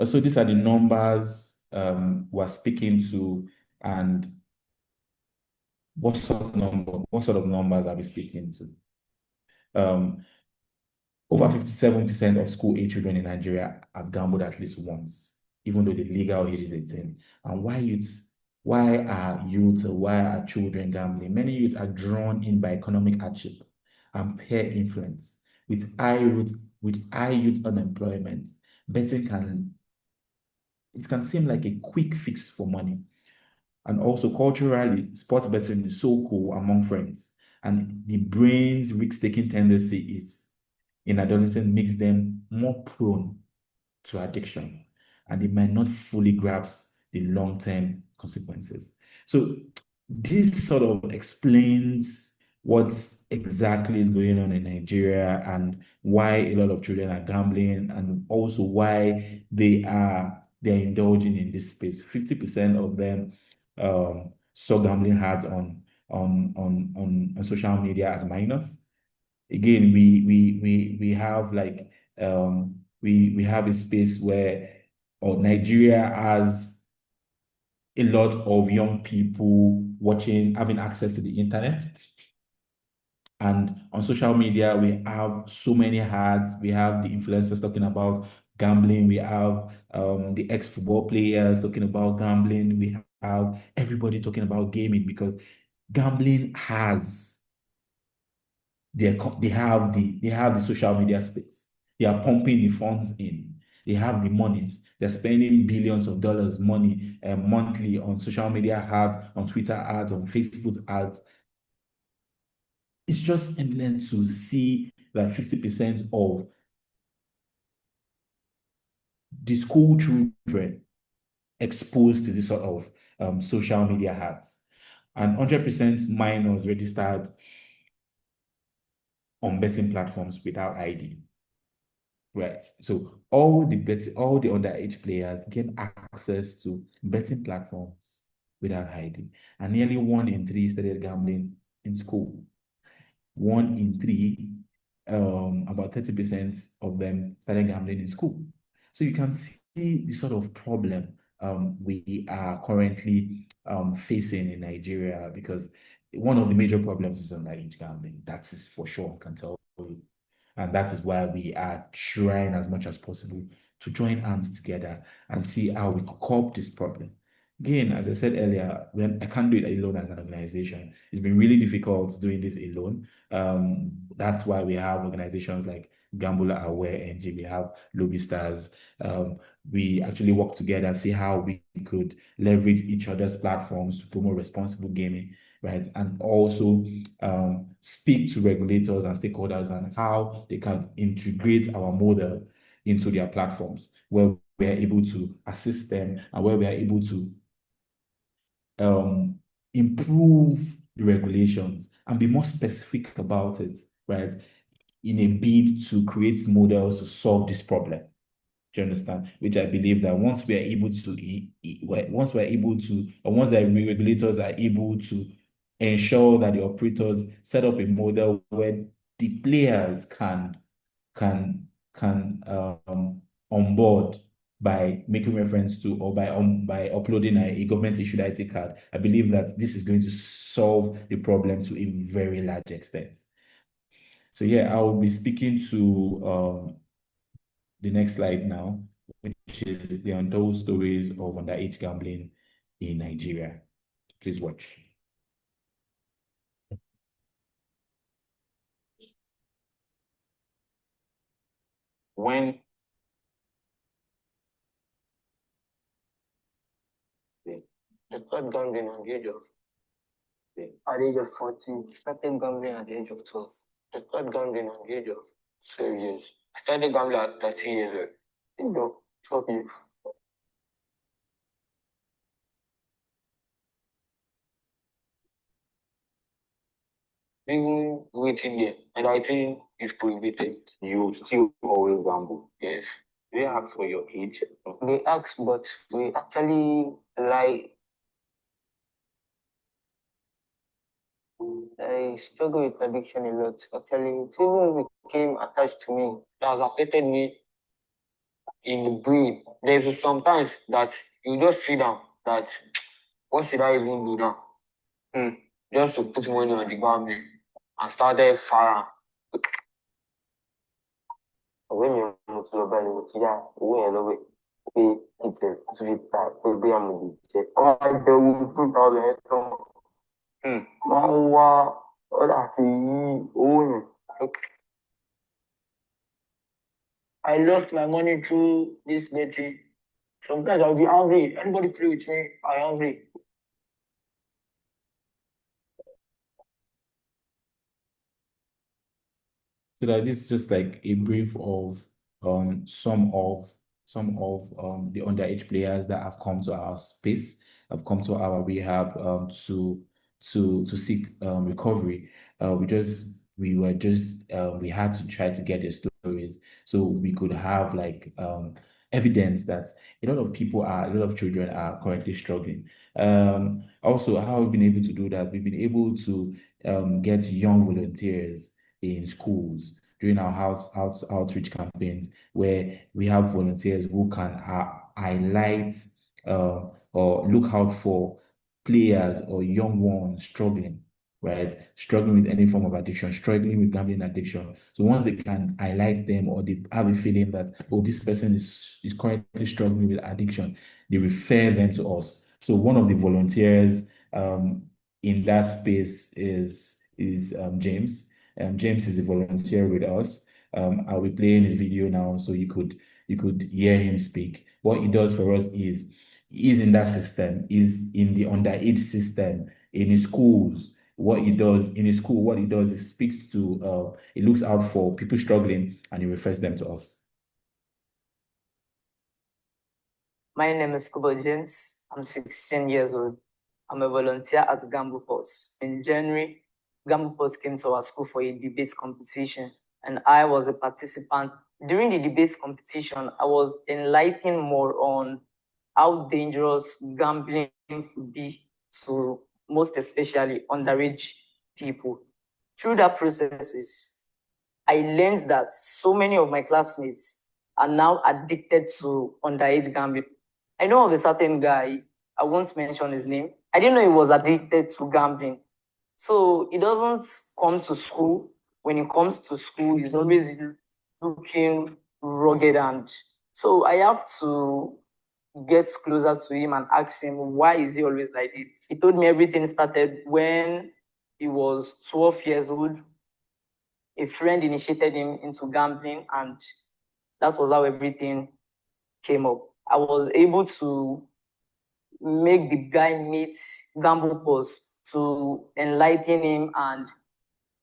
So these are the numbers we're speaking to, and what sort of numbers are we speaking to? Over 57% of school-age children in Nigeria have gambled at least once, even though the legal age is 18. And why are children gambling? Many youths are drawn in by economic hardship and peer influence. With high youth unemployment, betting can seem like a quick fix for money. And also culturally, sports betting is so cool among friends. And the brain's risk-taking tendency is in adolescence makes them more prone to addiction, and they might not fully grasp the long-term consequences. So this sort of explains what exactly is going on in Nigeria and why a lot of children are gambling, and also why they're indulging in this space. 50% of them saw gambling ads on social media as minors. Again, we have like we have a space where, or Nigeria has a lot of young people watching, having access to the internet. And on social media, we have so many ads. We have the influencers talking about gambling. We have the ex-football players talking about gambling. We have everybody talking about gaming, because gambling has they have the social media space. They are pumping the funds in. They have the monies. They're spending billions of dollars money monthly on social media ads, on Twitter ads, on Facebook ads. It's just eminent to see that 50% of the school children exposed to this sort of social media ads, and 100% minors registered on betting platforms without ID. Right. So all the underage players get access to betting platforms without hiding. And nearly 1 in 3 started gambling in school. 1 in 3, about 30% of them started gambling in school. So you can see the sort of problem we are currently facing in Nigeria, because one of the major problems is underage gambling. That is for sure, I can tell you. And that is why we are trying as much as possible to join hands together and see how we could cope this problem. Again, as I said earlier, I can't do it alone as an organization. It's been really difficult doing this alone. That's why we have organizations like Gamble Aware NG, we have Lobby Stars. We actually work together, see how we could leverage each other's platforms to promote responsible gaming, right? And also speak to regulators and stakeholders on how they can integrate our model into their platforms, where we are able to assist them and where we are able to improve the regulations and be more specific about it, right? In a bid to create models to solve this problem. Do you understand? Which I believe that once we are able to, once we're able to, or once the regulators are able to ensure that the operators set up a model where the players can onboard by making reference to, or by uploading a government issued IT card, I believe that this is going to solve the problem to a very large extent. So yeah, I will be speaking to the next slide now, which is the untold stories of underage gambling in Nigeria. Please watch. When I started gambling at the age of 14, started gambling at the age of 12. I started gambling at the age of 12 years. I started gambling at 13 years old. You know, 12 years. Even waiting there, and I think it's prohibited. You still always gamble. Yes. They ask for your age. They ask, but we actually lie. I struggle with addiction a lot. Actually, it even became attached to me. It has affected me in the brain. There's sometimes that you just sit down that what should I even do now? Just to put money on the gambling and started fire. When you're not global, yeah, when you're pé ìtẹ̀ tún fi ta pé bí àmọ̀ lè jẹ́. Wọ́n á bẹ̀rù 2000 yẹn tán. Wọ́n ń wá ọ̀dà àti yí owó yẹn. I lost my money through this betting. Sometimes I'll be angry. Anybody play with me, I'm angry. So that this is just like a brief of um some of the underage players that have come to our space, have come to our rehab to seek recovery. We had to try to get their stories so we could have like evidence that a lot of children are currently struggling. Also, how we've been able to do that, we've been able to get young volunteers in schools during our outreach campaigns where we have volunteers who can highlight or look out for players or young ones struggling, right? Struggling with any form of addiction, struggling with gambling addiction. So once they can highlight them or they have a feeling that, oh, this person is currently struggling with addiction, they refer them to us. So one of the volunteers in that space is James. James is a volunteer with us. I'll be playing his video now, so you could hear him speak. What he does for us is he's in that system, is in the underage system in his schools. What he does in his school, what he does is speaks to, he looks out for people struggling and he refers them to us. My name is Kubo James. I'm 16 years old. I'm a volunteer at GamblePause. In January, GamblePause came to our school for a debate competition, and I was a participant. During the debate competition, I was enlightened more on how dangerous gambling could be to most especially underage people. Through that process, I learned that so many of my classmates are now addicted to underage gambling. I know of a certain guy, I won't mention his name. I didn't know he was addicted to gambling. So he doesn't come to school. When he comes to school, he's always looking rugged. And so I have to get closer to him and ask him, why is he always like this? He told me everything started when he was 12 years old. A friend initiated him into gambling, and that was how everything came up. I was able to make the guy meet GamblePause to enlighten him and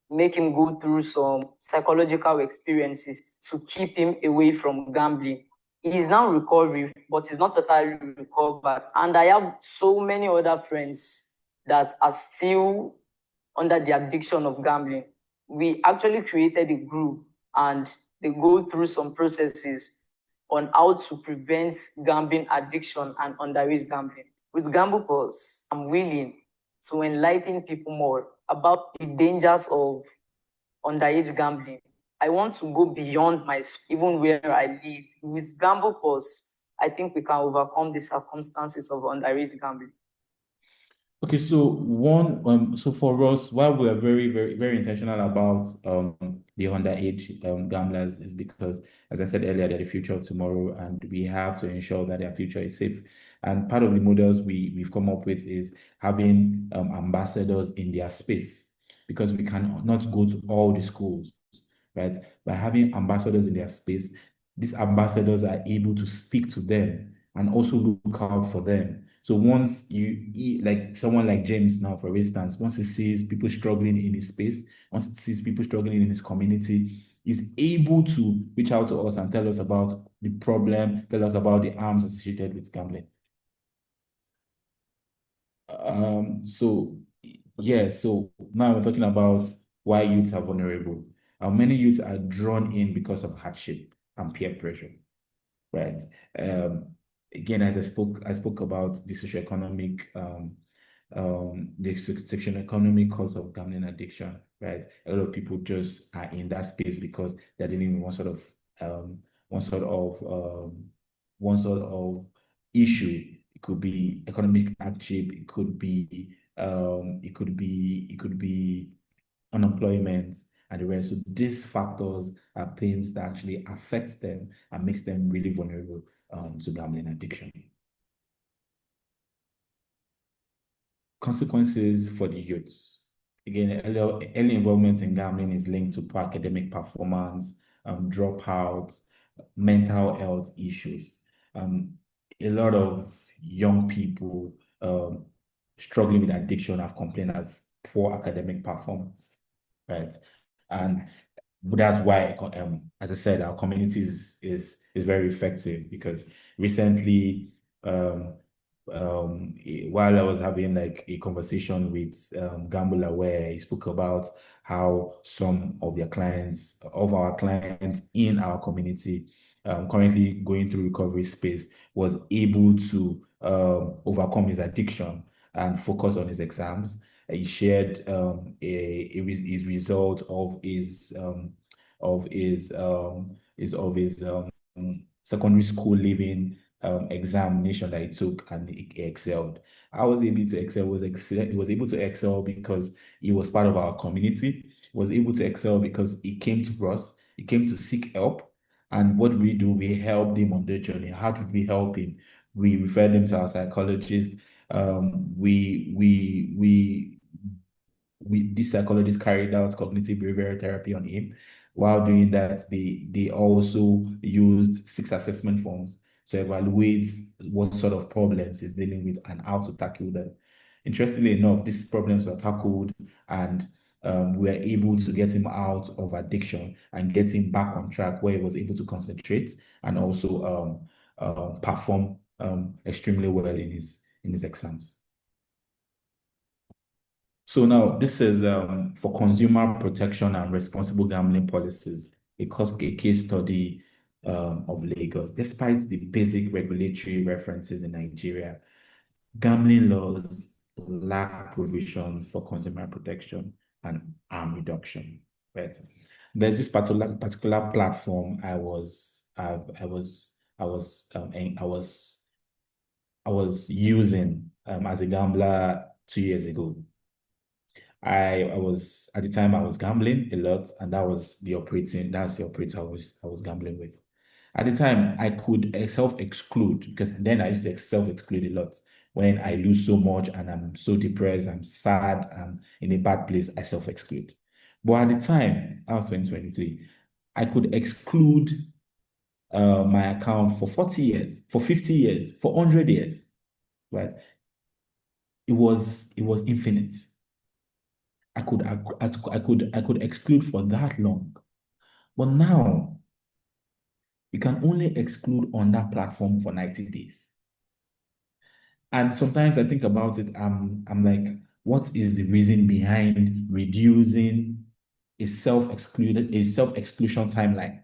make him go through some psychological experiences to keep him away from gambling. He is now recovery, but he's not totally recovered. And I have so many other friends that are still under the addiction of gambling. We actually created a group and they go through some processes on how to prevent gambling addiction and underage gambling. With GamblePause, I'm willing to enlighten people more about the dangers of underage gambling. I want to go beyond my even where I live. With GamblePause, I think we can overcome the circumstances of underage gambling. Okay, so for us, why we are very intentional about the underage gamblers is because, as I said earlier, they're the future of tomorrow, and we have to ensure that their future is safe. And part of the models we've come up with is having ambassadors in their space, because we cannot go to all the schools, right? By having ambassadors in their space, these ambassadors are able to speak to them and also look out for them. So once like someone like James now, for instance, once he sees people struggling in his space, once he sees people struggling in his community, he's able to reach out to us and tell us about the problem, tell us about the harms associated with gambling. So yeah, so now we're talking about why youths are vulnerable. Many youths are drawn in because of hardship and peer pressure, right? Um, Again, as I spoke about the socioeconomic socioeconomic cause of gambling addiction, right? A lot of people just are in that space because they're dealing with um, one sort of one sort of issue. It could be economic hardship. It could be unemployment and the rest. So these factors are things that actually affect them and makes them really vulnerable to gambling addiction. Consequences for the youths. Again, early involvement in gambling is linked to poor academic performance, dropouts, mental health issues. Um, a lot of young people struggling with addiction have complained of poor academic performance, right? And that's why, as I said, our community is very effective because recently, um, while I was having like a conversation with Gambler, where he spoke about how some of our clients in our community, currently going through recovery space, was able to overcome his addiction and focus on his exams. He shared his result of his secondary school living examination that he took, and he excelled. I was able to excel. He was able to excel because he was part of our community. He was able to excel because he came to us. He came to seek help. And what we do, we helped him on the journey. How did we help him? We referred him to our psychologist. This psychologist carried out cognitive behavioral therapy on him. While doing that, they also used 6 assessment forms to evaluate what sort of problems he's dealing with and how to tackle them. Interestingly enough, these problems were tackled, and we were able to get him out of addiction and get him back on track where he was able to concentrate and also perform extremely well in his exams. So now this is for consumer protection and responsible gambling policies, a case study of Lagos. Despite the basic regulatory references in Nigeria, gambling laws lack provisions for consumer protection and harm reduction. Right? There's this particular platform I was using as a gambler 2 years ago. I was at the time I was gambling a lot, and that's the operator I was gambling with. At the time, I could self-exclude because then I used to self-exclude a lot. When I lose so much and I'm so depressed, I'm sad, I'm in a bad place, I self-exclude. But at the time, I was 2023, I could exclude my account for 40 years, for 50 years, for 100 years, right? It was infinite. I could exclude for that long. But now you can only exclude on that platform for 90 days. And sometimes I think about it, I'm like, what is the reason behind reducing a self-exclusion timeline?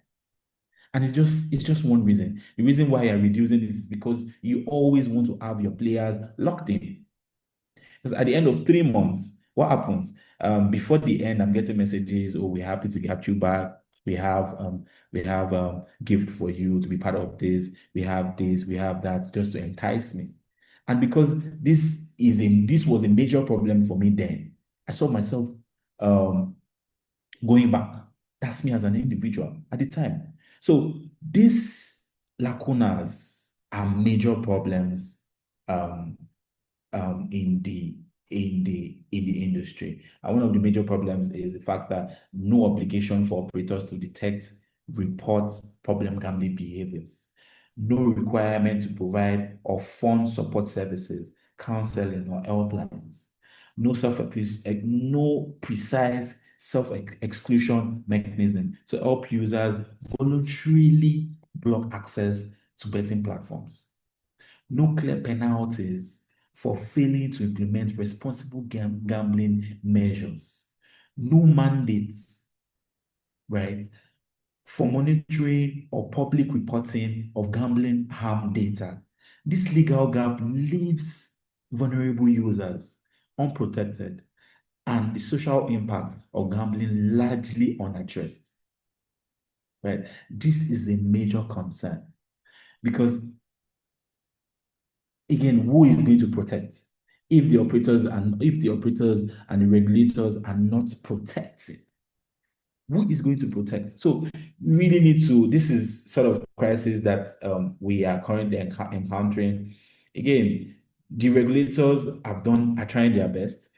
And it's just one reason. The reason why you're reducing it is because you always want to have your players locked in. Because at the end of 3 months, what happens? Before the end, I'm getting messages, oh, we're happy to have you back. We have gift for you to be part of this. We have this, we have that, just to entice me. And because this was a major problem for me then, I saw myself um going back. That's me as an individual at the time. So these lacunas are major problems um, in the industry. And one of the major problems is the fact that no obligation for operators to detect, report problem gambling behaviors, no requirement to provide or fund support services, counseling or helplines, no precise self-exclusion mechanism to help users voluntarily block access to betting platforms, no clear penalties for failing to implement responsible gambling measures, no mandates, right, for monitoring or public reporting of gambling harm data. This legal gap leaves vulnerable users unprotected and the social impact of gambling largely unaddressed. Right? This is a major concern because, again, who is going to protect if the operators and the regulators are not protecting? Who is going to protect? So we really need to. This is sort of crisis that we are currently encountering. Again, the regulators are trying their best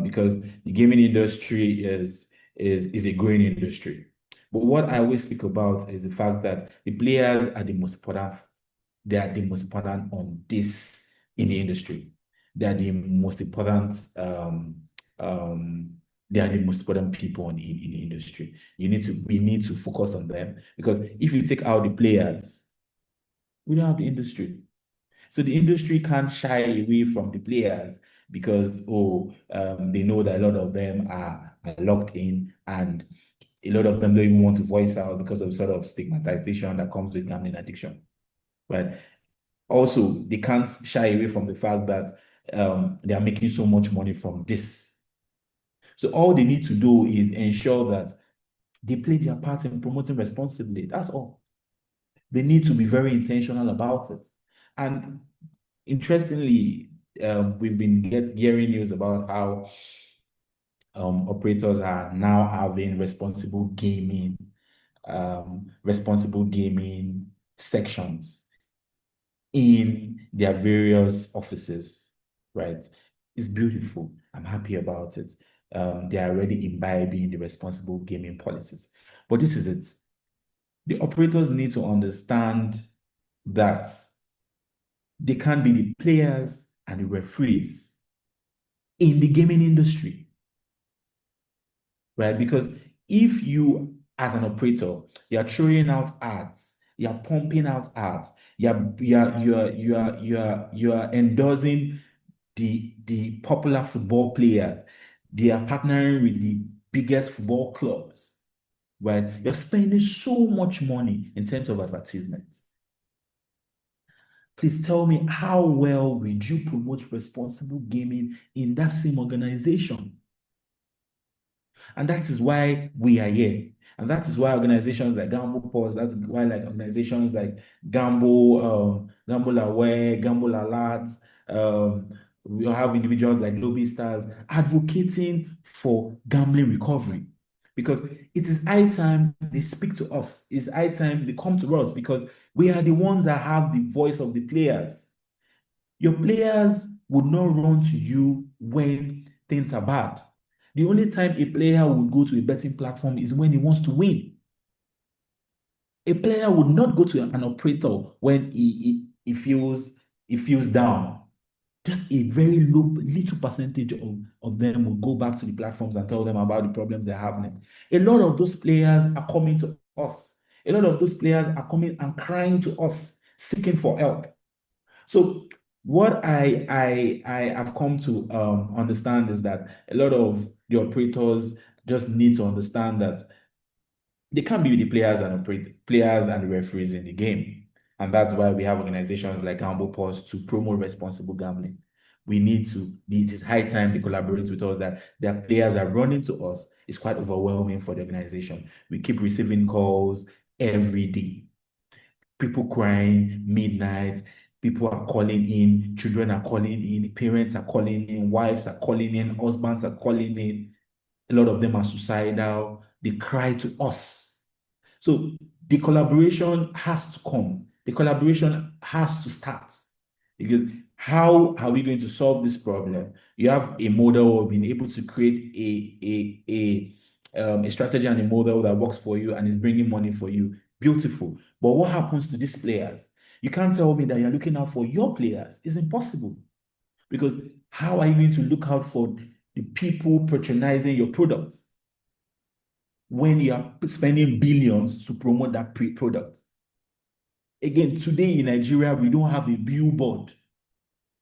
because the gaming industry is a growing industry. But what I always speak about is the fact that the players are the most important. They are the most important on this in the industry. They are the most important they are the most important people in the industry. We need to focus on them, because if you take out the players, we don't have the industry. So the industry can't shy away from the players because they know that a lot of them are locked in, and a lot of them don't even want to voice out because of sort of stigmatization that comes with gambling addiction. But also, they can't shy away from the fact that they are making so much money from this. So all they need to do is ensure that they play their part in promoting responsibly. That's all. They need to be very intentional about it. And interestingly, we've been hearing news about how operators are now having responsible gaming sections in their various offices, right? It's beautiful. I'm happy about it. They are already imbibing the responsible gaming policies. But this is it. The operators need to understand that they can't be the players and the referees in the gaming industry, right? Because if you, as an operator, you're throwing out ads, you're pumping out ads, you're endorsing the popular football players, they are partnering with the biggest football clubs, right? You're spending so much money in terms of advertisements. Please tell me, how well would you promote responsible gaming in that same organization? And that is why we are here. And that is why organizations like GamblePause, that's why like organizations like Gamble Aware, Gamble Alert, we have individuals like Lobby Stars advocating for gambling recovery. Because it is high time they speak to us. It's high time they come to us, because we are the ones that have the voice of the players. Your players would not run to you when things are bad. The only time a player would go to a betting platform is when he wants to win. A player would not go to an operator when he feels down. Just a very little percentage of them will go back to the platforms and tell them about the problems they're having. A lot of those players are coming to us. A lot of those players are coming and crying to us, seeking for help. So what I have come to understand is that a lot of the operators just need to understand that they can't be the players and the referees in the game. And that's why we have organizations like GamblePause to promote responsible gambling. It is high time they collaborate with us, that their players are running to us. It's quite overwhelming for the organization. We keep receiving calls every day, people crying midnight, people are calling in, children are calling in, parents are calling in, wives are calling in, husbands are calling in. A lot of them are suicidal. They cry to us. So the collaboration has to come. The collaboration has to start, because how are we going to solve this problem? You have a model of being able to create a strategy and a model that works for you and is bringing money for you. Beautiful. But what happens to these players? You can't tell me that you're looking out for your players. It's impossible. Because how are you going to look out for the people patronizing your products when you are spending billions to promote that product? Again, today in Nigeria, we don't have a billboard.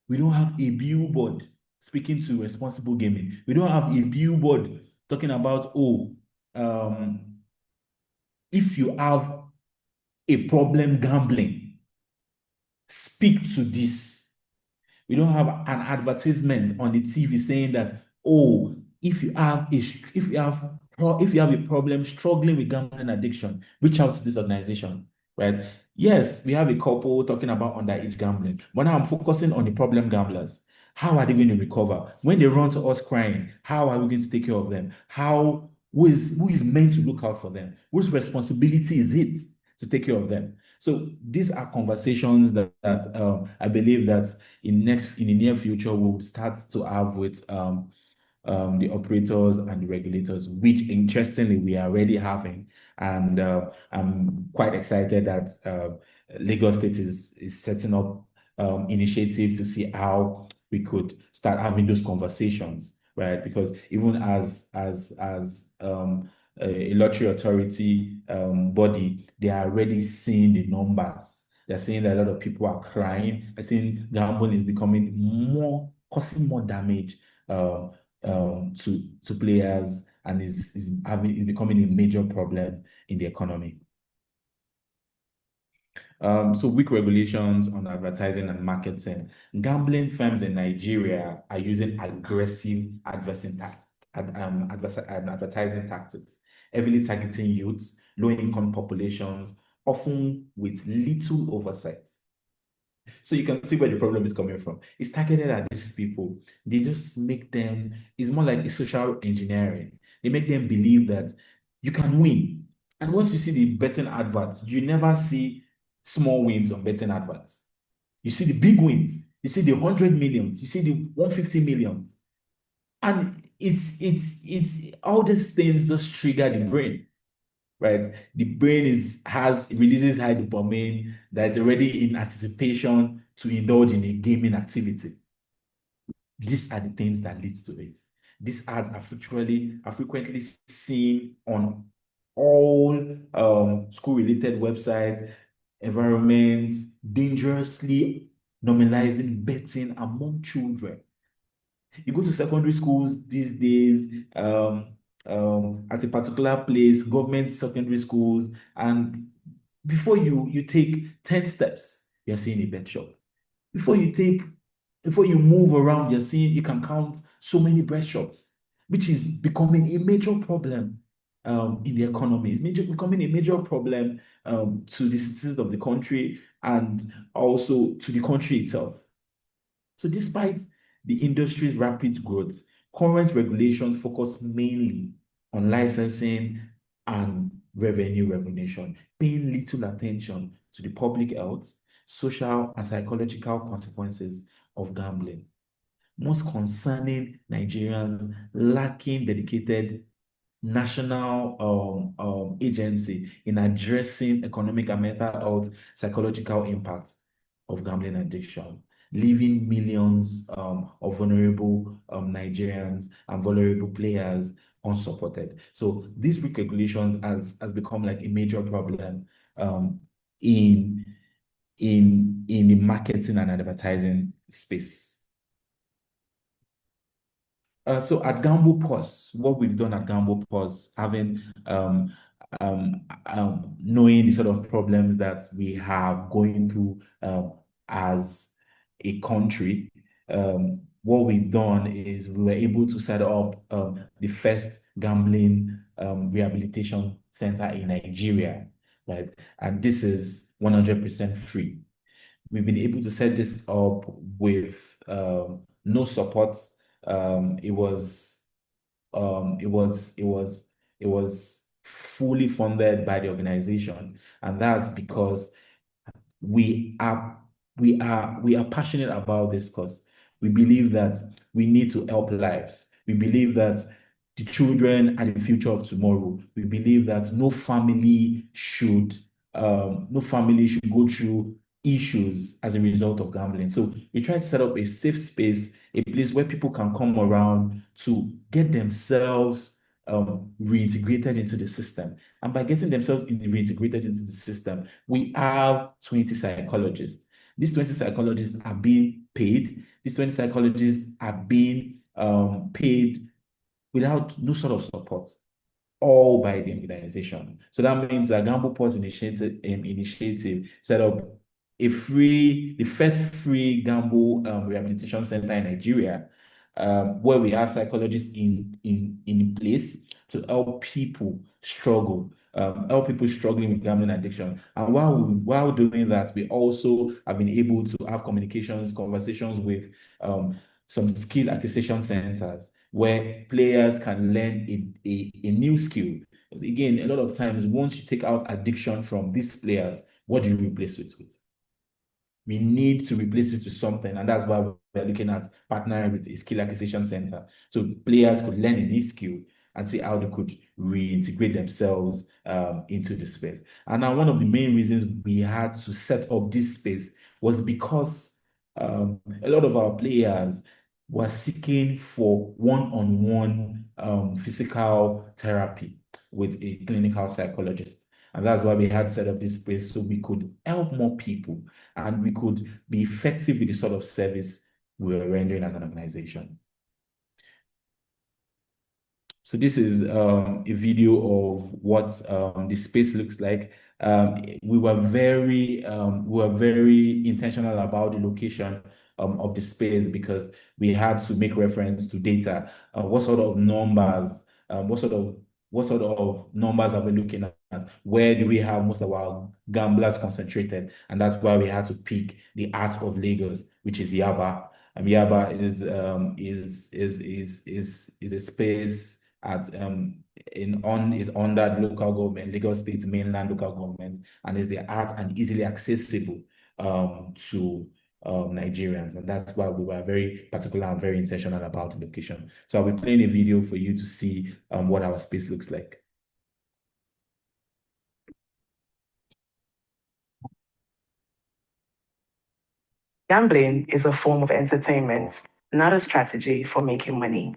We don't have a billboard speaking to responsible gaming. We don't have a billboard talking about, if you have a problem gambling, speak to this. We don't have an advertisement on the TV saying that, if you have a problem struggling with gambling addiction, reach out to this organization, right? Yes, we have a couple talking about underage gambling, but now I'm focusing on the problem gamblers. How are they going to recover? When they run to us crying, how are we going to take care of them? Who is meant to look out for them? Whose responsibility is it to take care of them? So these are conversations that I believe that in the near future we'll start to have with the operators and the regulators, which interestingly we are already having. And I'm quite excited that Lagos State is setting up initiative to see how we could start having those conversations right? Because even as a lottery authority body, they are already seeing the numbers. They're seeing that a lot of people are crying. They're seeing gambling is becoming more, causing more damage to players, and is becoming a major problem in the economy. So weak regulations on advertising and marketing. Gambling firms in Nigeria are using aggressive advertising tactics, heavily targeting youths, low-income populations, often with little oversight. So you can see where the problem is coming from. It's targeted at these people. They just make them, it's more like a social engineering. They make them believe that you can win. And once you see the betting adverts, you never see small wins on betting adverts. You see the big wins. You see the 100 millions. You see the 150 millions. And it's all these things just trigger the brain, right? The brain releases high dopamine that's already in anticipation to indulge in a gaming activity. These are the things that leads to it. These ads are frequently seen on all school-related websites, environments, dangerously normalizing betting among children. You go to secondary schools these days, at a particular place, government secondary schools, and before you take 10 steps, you're seeing a bet shop. Before you take, before you move around, you're seeing you can count so many bread shops, which is becoming a major problem in the economy. Becoming a major problem to the citizens of the country and also to the country itself. So despite the industry's rapid growth, current regulations focus mainly on licensing and revenue recognition, paying little attention to the public health, social, and psychological consequences of gambling. Most concerning Nigerians lacking dedicated national agency in addressing economic and mental health psychological impacts of gambling addiction, leaving millions of vulnerable Nigerians and vulnerable players unsupported. So these weak regulations has become like a major problem in in the marketing and advertising space. So at GamblePause, what we've done at GamblePause, having knowing the sort of problems that we have going through as a country, what we've done is we were able to set up the first gambling rehabilitation center in Nigeria, right? And this is 100% free. We've been able to set this up with no support. It was it was fully funded by the organization, and that's because we are we are passionate about this because we believe that we need to help lives. We believe that the children are the future of tomorrow. We believe that no family should go through issues as a result of gambling. So we try to set up a safe space, a place where people can come around to get themselves reintegrated into the system. And by getting themselves reintegrated into the system, we have 20 psychologists. These 20 psychologists are being paid. These 20 psychologists are being paid without no sort of support, all by the organization. So that means that GamblePause initiative set up the first free gamble rehabilitation center in Nigeria, where we have psychologists in place to help people struggling with gambling addiction. And while doing that, we also have been able to have conversations with some skill acquisition centers where players can learn a new skill. Because again, a lot of times, once you take out addiction from these players, what do you replace it with? We need to replace it with something, and that's why we're looking at partnering with a skill acquisition center. So players could learn a new skill and see how they could reintegrate themselves into the space. And now one of the main reasons we had to set up this space was because a lot of our players, were seeking for one-on-one physical therapy with a clinical psychologist. And that's why we had set up this space so we could help more people and we could be effective with the sort of service we were rendering as an organization. So this is a video of what the space looks like. We were very intentional about the location of the space because we had to make reference to data. What sort of numbers? What sort of numbers are we looking at? Where do we have most of our gamblers concentrated? And that's why we had to pick the Art of Lagos, which is Yaba. And Yaba is a space at is under the local government, Lagos State mainland local government, and is the art and easily accessible to Nigerians. And that's why we were very particular and very intentional about the location. So I'll be playing a video for you to see what our space looks like. Gambling is a form of entertainment, not a strategy for making money.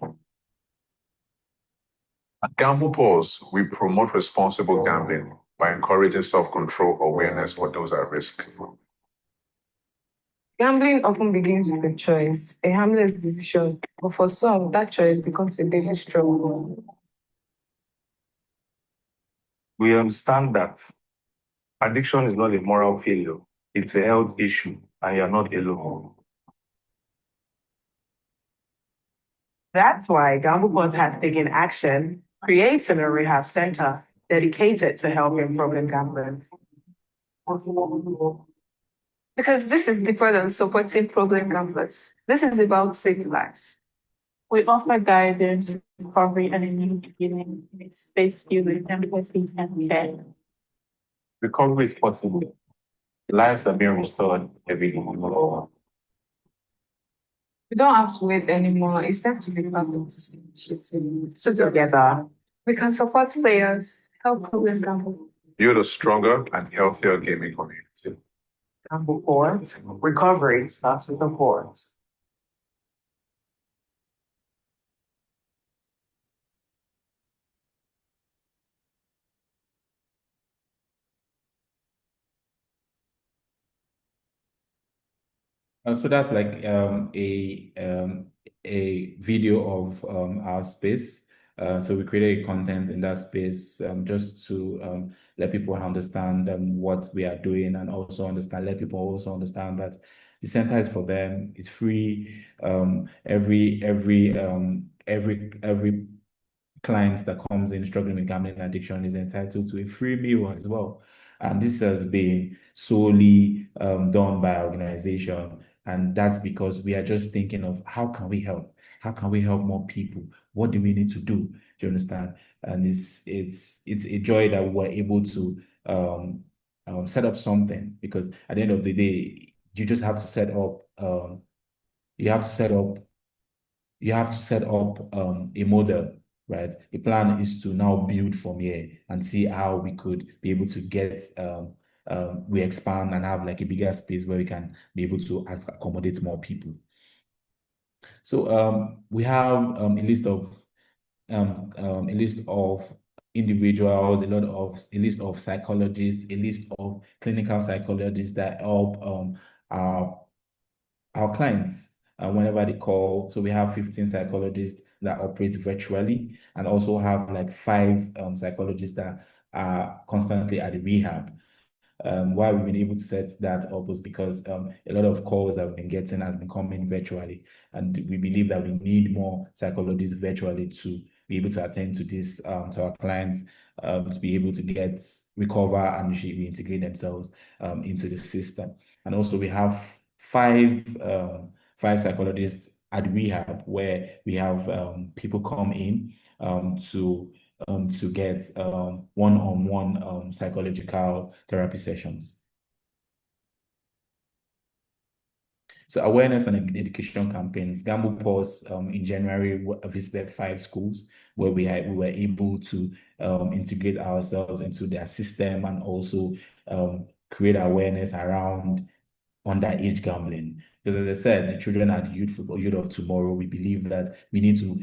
At GamblePause, we promote responsible gambling by encouraging self-control awareness for those at risk. Gambling often begins with a choice, a harmless decision, but for some, that choice becomes a daily struggle. We understand that addiction is not a moral failure, it's a health issue, and you're not alone. That's why GamblePause has taken action, creating a rehab center dedicated to helping problem gamblers. Because this is deeper than supporting problem gamblers. This is about saving lives. We offer guidance, recovery, and a new beginning in a space filled with empathy and care. Recovery is possible. Lives are being restored every day. We don't have to wait anymore. It's time to be part of this initiative. So together, We can support players, help problem gamblers. Build a stronger and healthier gaming community. GamblePause, recovery starts with the pause. So that's like a video of our space. So we created content in that space just to let people understand what we are doing and also let people also understand that the center is for them. It's free. Every client that comes in struggling with gambling addiction is entitled to a free meal as well. And this has been solely done by our organization. And that's because we are just thinking of how can we help? How can we help more people? What do we need to do? Do you understand? And it's a joy that we're able to set up something, because at the end of the day, you just have to set up a model, right? The plan is to now build from here and see how we could be able to get we expand and have like a bigger space where we can be able to accommodate more people. So we have a list of individuals, a list of psychologists, a list of clinical psychologists that help our clients whenever they call. So we have 15 psychologists that operate virtually, and also have like 5 psychologists that are constantly at the rehab. Why we've been able to set that up was because a lot of calls I've been getting has been coming virtually, and we believe that we need more psychologists virtually to be able to attend to this to our clients, to be able to recover and reintegrate themselves into the system. And also we have 5 psychologists at rehab, where we have people come in to get one-on-one psychological therapy sessions. So awareness and education campaigns. GamblePause in January visited 5 schools where we were able to integrate ourselves into their system and also create awareness around underage gambling. Because as I said, the children are the youth of tomorrow. We believe that they need to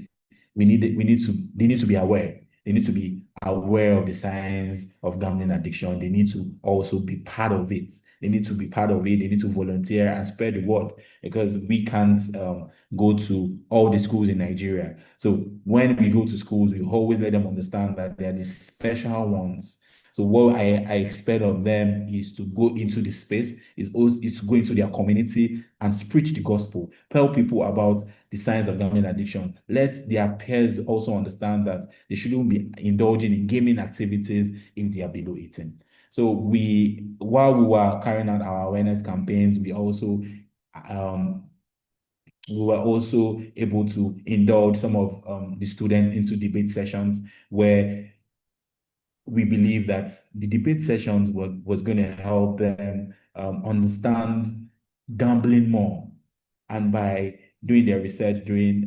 be aware. They need to be aware of the signs of gambling addiction. They need to also be part of it. They need to be part of it. They need to volunteer and spread the word, because we can't go to all the schools in Nigeria. So when we go to schools, we always let them understand that they are the special ones. So what I expect of them is to go into the space, is to go into their community and preach the gospel, tell people about the signs of gambling addiction. Let their peers also understand that they shouldn't be indulging in gaming activities if they are below 18. So while we were carrying out our awareness campaigns, um, we were also able to indulge some of the students into debate sessions where we believe that the debate sessions was going to help them understand gambling more. And by doing their research, doing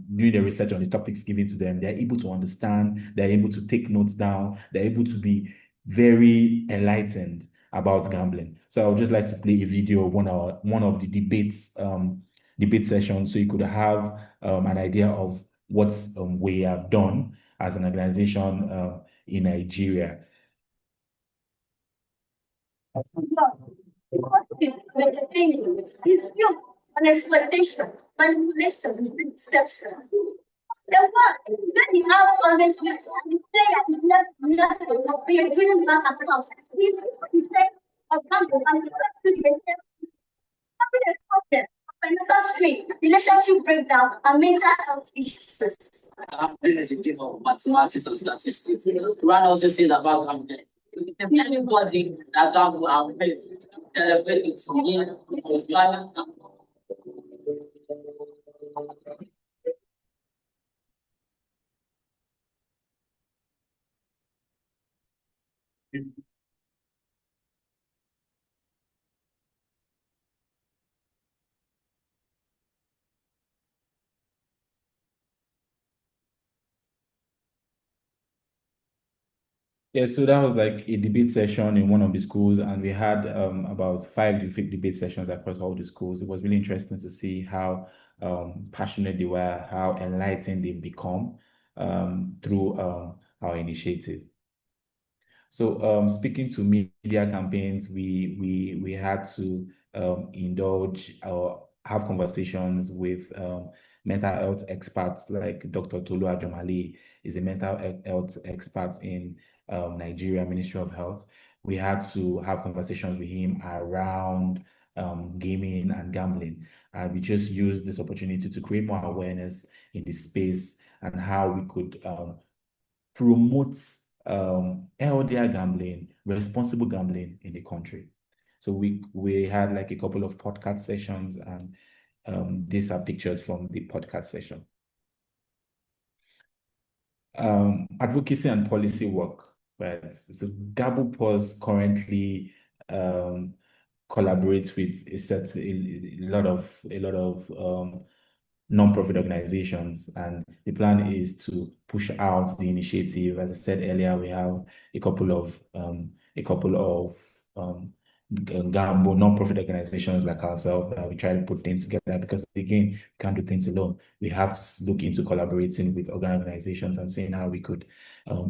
their research on the topics given to them, they're able to understand, they're able to take notes down, they're able to be very enlightened about gambling. So I would just like to play a video of one of the debate sessions, so you could have an idea of what we have done as an organization in Nigeria. An exploitation, manipulation, deception. Then what? Then you have always you say that you left nothing, but you're giving back accounts. You say, I'm having a problem, financial strain, relationship breakdown, and mental health issues. This is a game of mathematics and statistics. Ryan also says about gambling. Anybody that gamble and bet, celebrate it to me, is bad. Yeah, so that was like a debate session in one of the schools, and we had about 5 debate sessions across all the schools. It was really interesting to see how passionate they were, how enlightened they've become through our initiative. So speaking to media campaigns, we had to indulge or have conversations with mental health experts like Dr. Tolu Ajomale is a mental health expert in Nigeria Ministry of Health. We had to have conversations with him around gaming and gambling. And we just used this opportunity to create more awareness in this space and how we could promote healthier gambling, responsible gambling in the country. So we had like a couple of podcast sessions, and these are pictures from the podcast session. Advocacy and policy work, right? So GamblePause currently collaborates with a lot of non-profit organizations, and the plan is to push out the initiative. As I said earlier, we have a couple of gamble non-profit organizations like ourselves that we try to put things together, because again, we can't do things alone. We have to look into collaborating with organizations and seeing how we could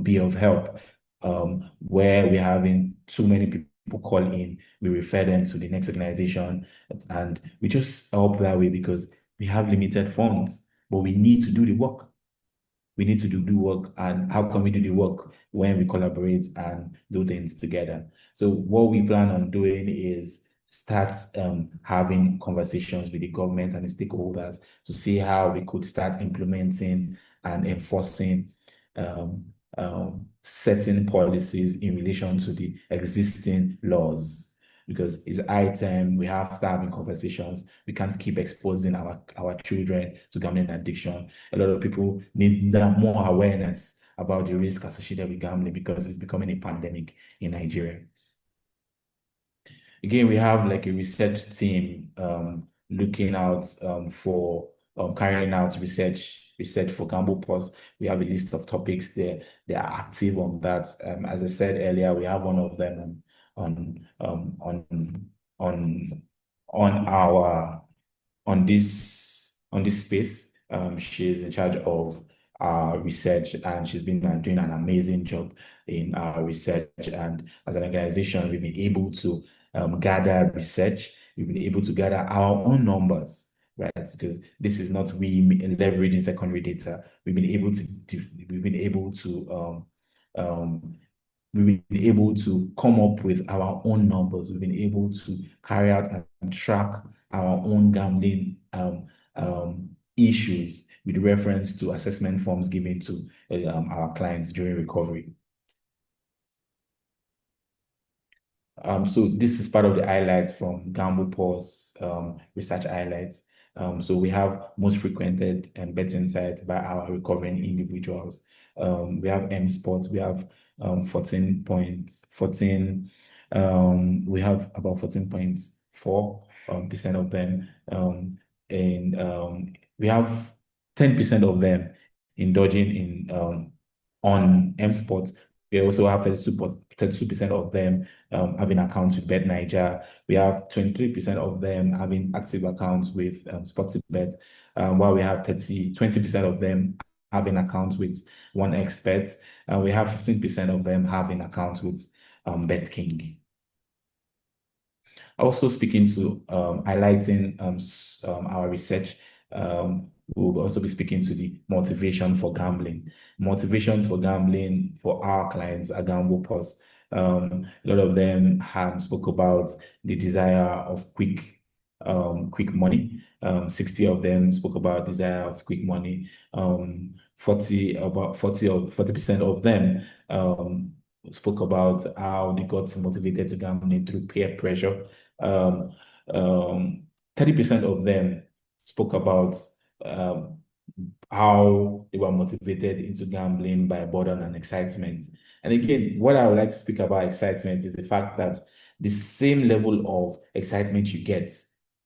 be of help. Where we're having too many people call in, we refer them to the next organization, and we just help that way, because we have limited funds, but we need to do the work. We need to do the work. And how can we do the work? When we collaborate and do things together. So what we plan on doing is start having conversations with the government and the stakeholders to see how we could start implementing and enforcing certain policies in relation to the existing laws. Because it's high time we have to start having conversations. We can't keep exposing our children to gambling addiction. A lot of people need more awareness about the risk associated with gambling, because it's becoming a pandemic in Nigeria. Again, we have like a research team looking out for carrying out research for GamblePause. We have a list of topics there. They are active on that. As I said earlier, we have one of them on on our on this space. She's in charge of research, and she's been doing an amazing job in our research. And as an organization, we've been able to gather research. We've been able to gather our own numbers, right? Because this is not we leveraging secondary data. We've been able to we've been able to come up with our own numbers. We've been able to carry out and track our own gambling issues with reference to assessment forms given to our clients during recovery. So this is part of the highlights from GamblePause research highlights. So we have most frequented betting sites by our recovering individuals. We have M-Sports, we have 14.14, we have about 14.4% of them, and we have 10% of them indulging in on M-Sports. We also have 32% of them having accounts with Bet Niger. We have 23% of them having active accounts with Sportsbet, while we have 20% of them having accounts with OneXBet. We have 15% of them having accounts with BetKing. Also speaking to highlighting our research, we'll also be speaking to the motivation for gambling. Motivations for gambling for our clients at GamblePause. A lot of them have spoke about the desire of quick money. 60 of them spoke about desire of quick money. 40% of them spoke about how they got motivated to gambling through peer pressure. 30% of them spoke about how they were motivated into gambling by boredom and excitement. And again, what I would like to speak about excitement is the fact that the same level of excitement you get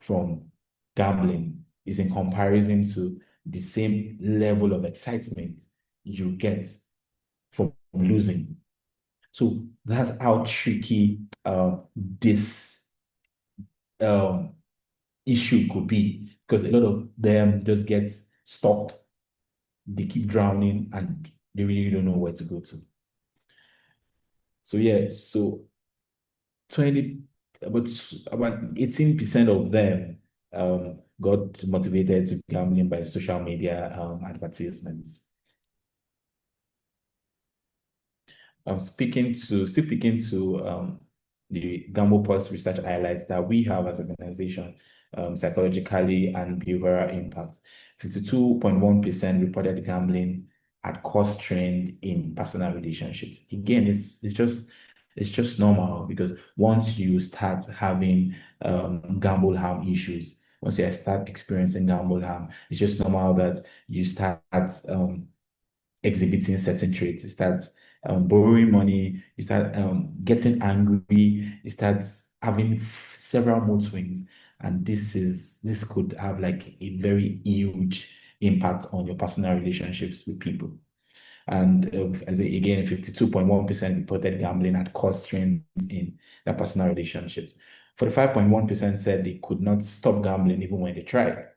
from gambling is in comparison to the same level of excitement you get from losing. So that's how tricky this issue could be, because a lot of them just get stopped, they keep drowning, and they really don't know where to go to. So yeah, so about 18% of them got motivated to gambling by social media advertisements. Still speaking to the GamblePause research highlights that we have as an organization, psychologically and behavioral impact. 52.1% reported gambling had caused strain in personal relationships. Again, it's just normal, because once you start having gamble harm issues, once you start experiencing gamble harm, it's just normal that you start exhibiting certain traits. You start borrowing money, you start getting angry, you start having several mood swings, and this could have like a very huge impact on your personal relationships with people. And again, 52.1% reported gambling had caused strains in their personal relationships. 45.1% said they could not stop gambling even when they tried.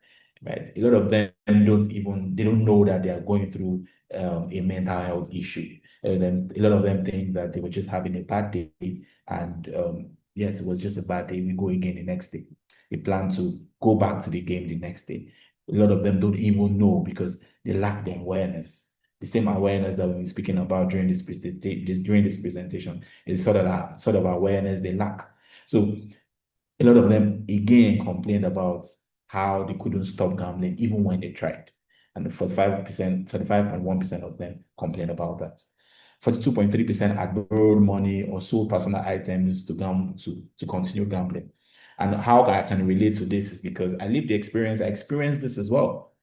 Right? A lot of them don't know that they are going through a mental health issue. A lot of them think that they were just having a bad day, and yes, it was just a bad day. We go again the next day. They plan to go back to the game the next day. A lot of them don't even know, because they lack the awareness. The same awareness that we've been speaking about during this presentation is sort of awareness they lack. So a lot of them again complained about how they couldn't stop gambling even when they tried. And 45.1% of them complained about that. 42.3% had borrowed money or sold personal items to continue gambling. And how I can relate to this is because I lived the experience. I experienced this as well.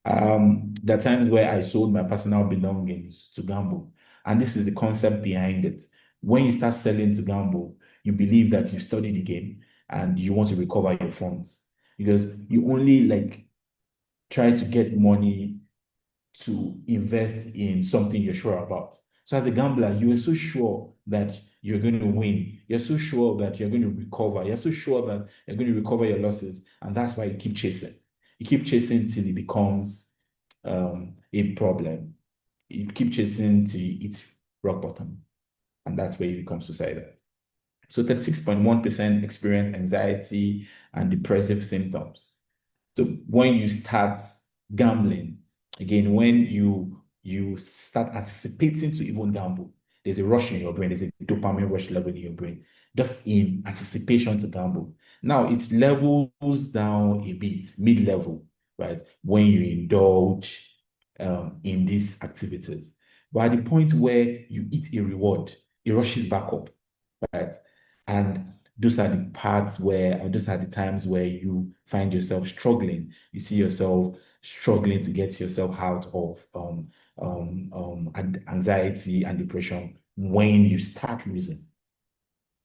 There are times where I sold my personal belongings to gamble. And this is the concept behind it. When you start selling to gamble, you believe that you've studied the game and you want to recover your funds, because you only try to get money to invest in something you're sure about. So as a gambler, you are so sure that you're going to win. You're so sure that you're going to recover. You're so sure that you're going to recover your losses. And that's why you keep chasing. You keep chasing till it becomes a problem. You keep chasing till you hit rock bottom. And that's where you become suicidal. So 36.1% experience anxiety and depressive symptoms. So when you start gambling, again, when you start anticipating to even gamble, there's a rush in your brain, there's a dopamine rush level in your brain, just in anticipation to gamble. Now it levels down a bit, mid-level, right? When you indulge in these activities. But at the point where you eat a reward, it rushes back up, right? And those are the parts where, and those are the times where you find yourself struggling. You see yourself struggling to get yourself out of anxiety and depression when you start losing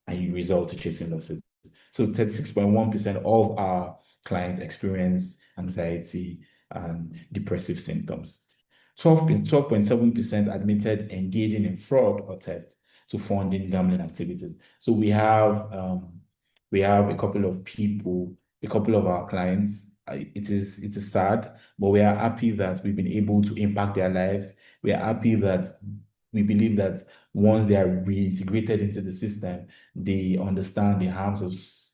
and you resort to chasing losses. So 36.1% of our clients experience anxiety and depressive symptoms. 12.7% admitted engaging in fraud or theft to funding gambling activities. So we have a couple of people, a couple of our clients. It is sad, but we are happy that we've been able to impact their lives. We are happy that we believe that once they are reintegrated into the system, they understand the harms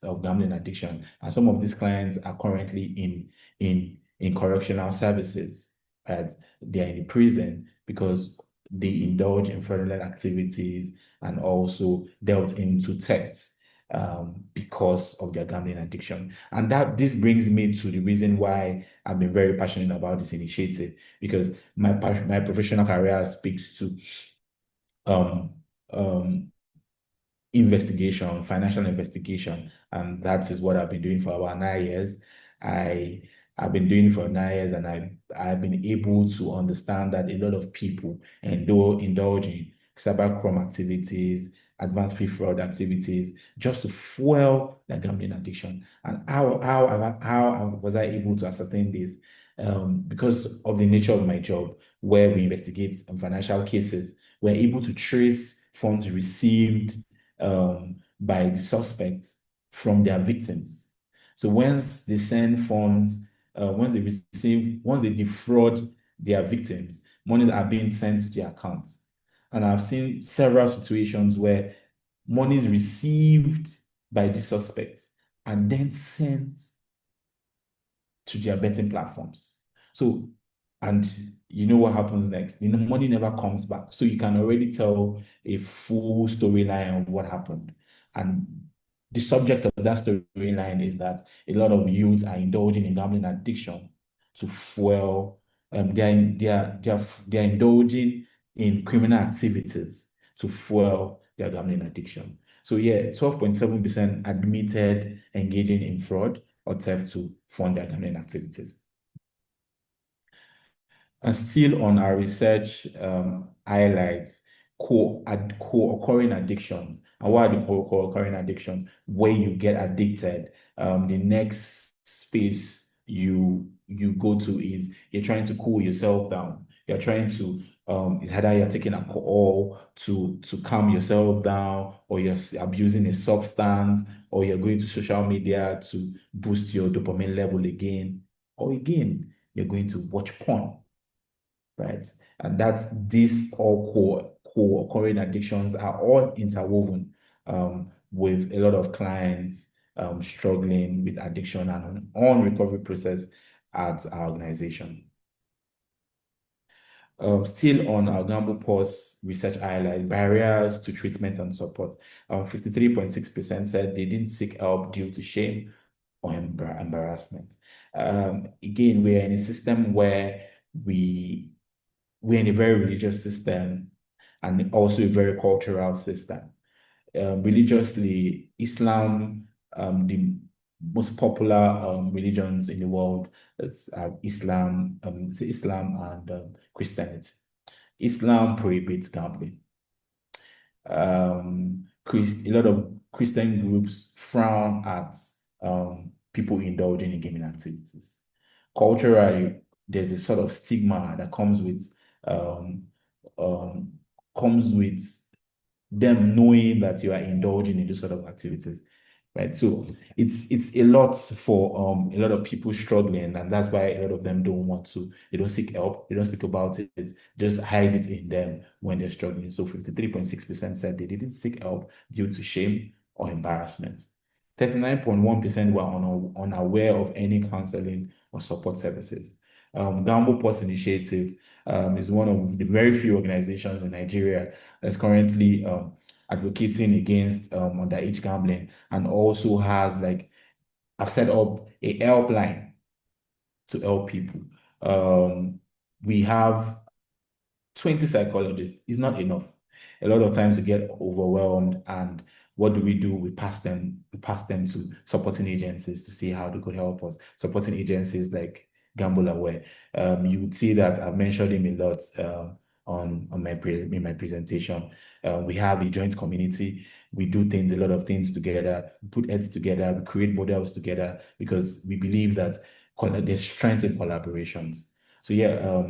of gambling addiction. And some of these clients are currently in correctional services, right? They are in prison because they indulge in fraudulent activities and also dealt into thefts because of their gambling addiction. And this brings me to the reason why I've been very passionate about this initiative, because my professional career speaks to um, um, investigation, financial investigation, and that is what I've been doing for about 9 years. I've been doing for 9 years, and I've been able to understand that a lot of people indulge in cybercrime activities, advanced fee fraud activities, just to fuel their gambling addiction. And how was I able to ascertain this? Because of the nature of my job, where we investigate financial cases, we're able to trace funds received by the suspects from their victims. So once they send funds, once they defraud their victims, monies are being sent to their accounts. And I've seen several situations where monies received by the suspects and then sent to their betting platforms. So, and you know what happens next? The money never comes back. So you can already tell a full storyline of what happened. And the subject of that storyline is that a lot of youths are indulging in gambling addiction to fuel. They're indulging in criminal activities to fuel their gambling addiction. So yeah, 12.7% admitted engaging in fraud or theft to fund their gambling activities. And still on our research highlights co-occurring addictions. And what are the co-occurring addictions? Where you get addicted, the next space you go to is you're trying to cool yourself down. You're trying to it's either you're taking alcohol to calm yourself down, or you're abusing a substance, or you're going to social media to boost your dopamine level again, or again you're going to watch porn, right? And that's these all co-occurring addictions are all interwoven with a lot of clients struggling with addiction and on recovery process at our organization. Still on our GamblePause research highlight, barriers to treatment and support. 53.6% said they didn't seek help due to shame or embarrassment. Again, we are in a system where we're in a very religious system and also a very cultural system. Religiously, Islam, the most popular religions in the world, it's Islam and Christianity. Islam prohibits gambling. A lot of Christian groups frown at people indulging in gaming activities. Culturally, there's a sort of stigma that comes with comes with them knowing that you are indulging in this sort of activities, right? So it's a lot for a lot of people struggling, and that's why a lot of them don't want to. They don't seek help. They don't speak about it. Just hide it in them when they're struggling. So 53.6% said they didn't seek help due to shame or embarrassment. 39.1% were unaware of any counseling or support services. GamblePause Initiative is one of the very few organizations in Nigeria that's currently advocating against underage gambling, and also has I've set up a helpline to help people. We have 20 psychologists. Is not enough. A lot of times we get overwhelmed, and what do? We pass them to supporting agencies to see how they could help us. Supporting agencies like Gamble Aware. You would see that I've mentioned him a lot in my presentation. We have a joint community. We do a lot of things together. We put heads together. We create models together because we believe that there's strength in collaborations. So yeah,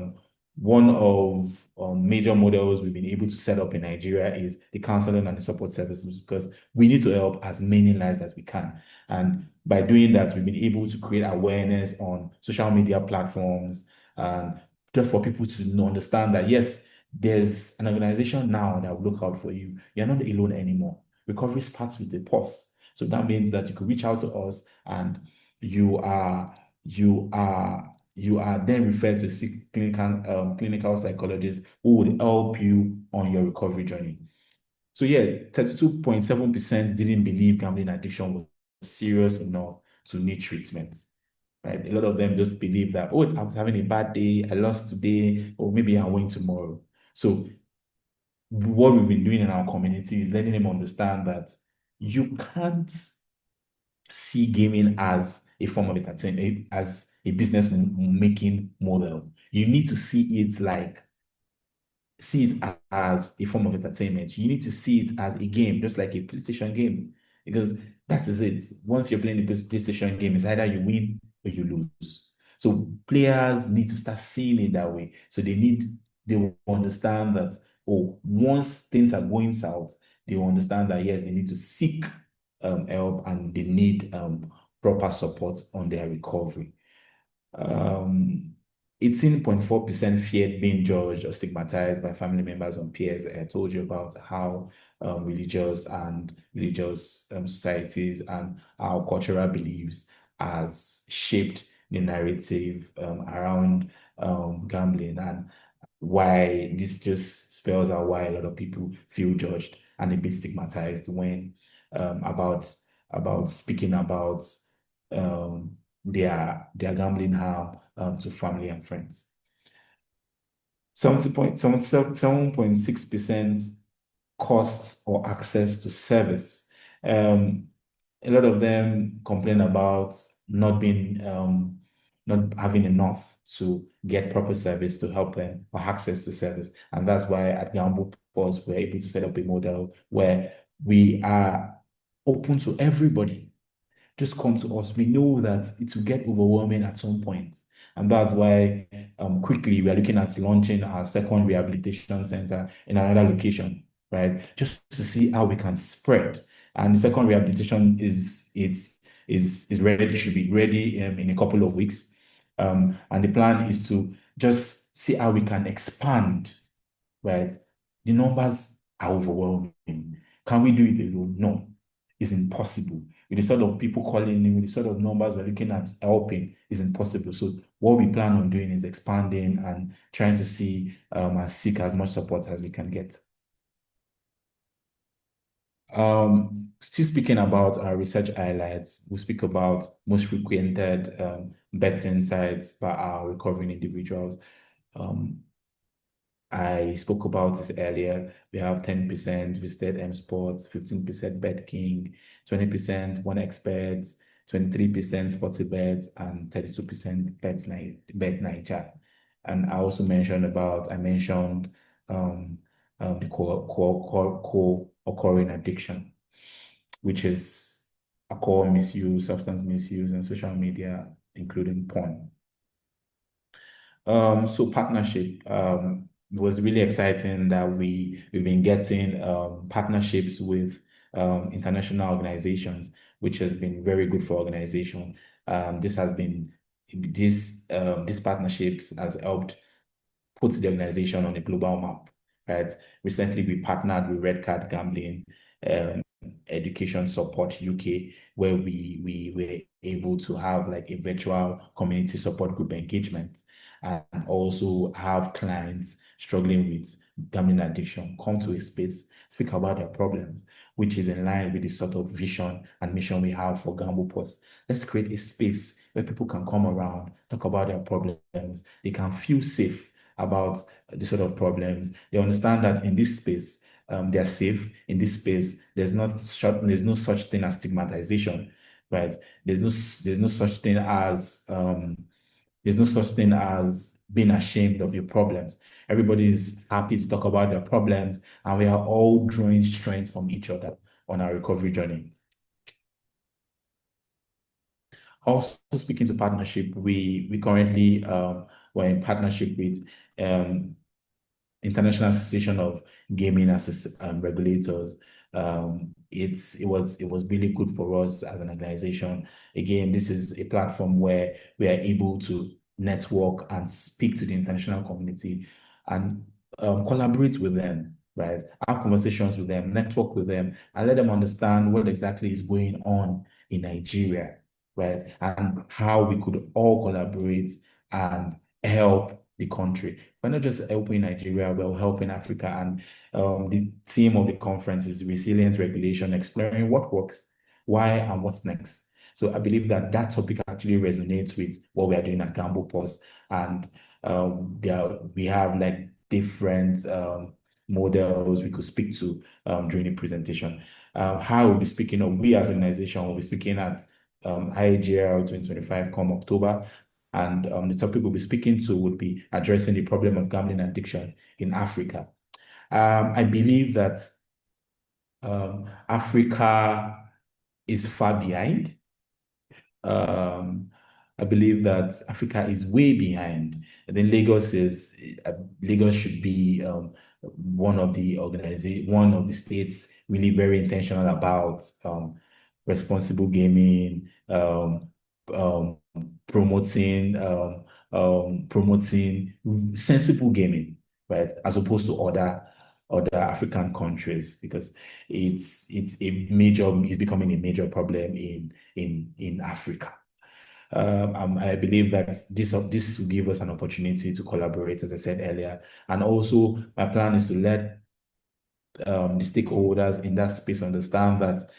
one of major models we've been able to set up in Nigeria is the counseling and the support services, because we need to help as many lives as we can. And by doing that, we've been able to create awareness on social media platforms, and just for people to understand that, yes, there's an organization now that will look out for you. You're not alone anymore. Recovery starts with a pause. So that means that you could reach out to us, and you are then referred to see clinical psychologists who would help you on your recovery journey. So yeah, 32.7% didn't believe gambling addiction was serious enough to need treatment. Right? A lot of them just believe that, oh, I was having a bad day, I lost today, or maybe I'll win tomorrow. So what we've been doing in our community is letting them understand that you can't see gaming as a form of entertainment, as a business making model. You need to see it as a form of entertainment. You need to see it as a game, just like a PlayStation game, because that is it. Once you're playing the PlayStation game, it's either you win or you lose. So players need to start seeing it that way. So they will understand that, oh, once things are going south, they will understand that, yes, they need to seek help, and they need proper support on their recovery. 18.4% feared being judged or stigmatized by family members and peers. I told you about how religious societies and our cultural beliefs has shaped the narrative around gambling, and why this just spells out why a lot of people feel judged and a bit stigmatized when about speaking about their gambling harm to family and friends. 77.6% costs or access to service. A lot of them complain about not having enough to get proper service to help them, or access to service. And that's why at GamblePause, we're able to set up a model where we are open to everybody. Just come to us. We know that it will get overwhelming at some point. And that's why quickly we are looking at launching our second rehabilitation center in another location, right? Just to see how we can spread. And the second rehabilitation is ready, should be ready in a couple of weeks. And the plan is to just see how we can expand, right? The numbers are overwhelming. Can we do it alone? No, it's impossible. With the sort of people calling in, with the sort of numbers we're looking at helping, is impossible. So what we plan on doing is expanding and trying to see and seek as much support as we can get. Still speaking about our research highlights, we speak about most frequented betting sites by our recovering individuals. I spoke about this earlier. We have 10% visited M Sports, 15% BetKing, 20% OneXBet, 23% Sportybet, and 32% Bet Naija. And I also mentioned the co-occurring addiction, which is alcohol misuse, substance misuse, and social media, including porn. So partnership. it was really exciting that we've been getting partnerships with international organizations, which has been very good for organization. This has been this partnerships has helped put the organization on a global map, right? Recently, we partnered with Red Card Gambling, um, Education Support UK, where we were able to have like a virtual community support group engagement and also have clients struggling with gambling addiction come to a space, speak about their problems, which is in line with the sort of vision and mission we have for GamblePause. Let's create a space where people can come around, talk about their problems, they can feel safe about the sort of problems. They understand that in this space, they're safe. In this space, there's no such thing as stigmatization, right? There's no such thing as being ashamed of your problems. Everybody is happy to talk about their problems, and we are all drawing strength from each other on our recovery journey. Also speaking to partnership, we currently we're in partnership with International Association of Gaming Regulators. It was really good for us as an organization. Again, this is a platform where we are able to network and speak to the international community and collaborate with them, right? Have conversations with them, network with them, and let them understand what exactly is going on in Nigeria, right? And how we could all collaborate and help the country. We're not just helping Nigeria, we're helping Africa. And the theme of the conference is resilient regulation, exploring what works, why, and what's next. So I believe that that topic actually resonates with what we are doing at GamblePause. And we have like different models we could speak to during the presentation. How we'll be speaking of, we as an organization will be speaking at IAGL 2025 come October. And the topic we'll be speaking to would be addressing the problem of gambling addiction in Africa. I believe that Africa is far behind. I believe that Africa is way behind. And then Lagos should be one of the states really very intentional about responsible gaming, promoting sensible gaming, right, as opposed to other African countries, because it's becoming a major problem in Africa. I believe that this will give us an opportunity to collaborate, as I said earlier, and also my plan is to let the stakeholders in that space understand that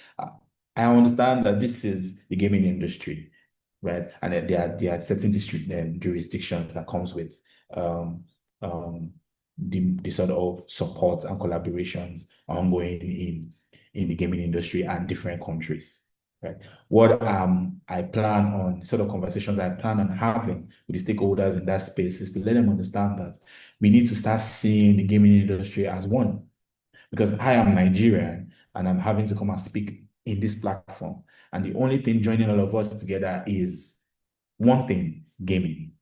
I understand that this is the gaming industry, right? And that there are certain jurisdictions that comes with the sort of support and collaborations ongoing in the gaming industry and different countries, right? What I plan on, sort of conversations I plan on having with the stakeholders in that space is to let them understand that we need to start seeing the gaming industry as one. Because I am Nigerian and I'm having to come and speak in this platform. And the only thing joining all of us together is one thing, gaming.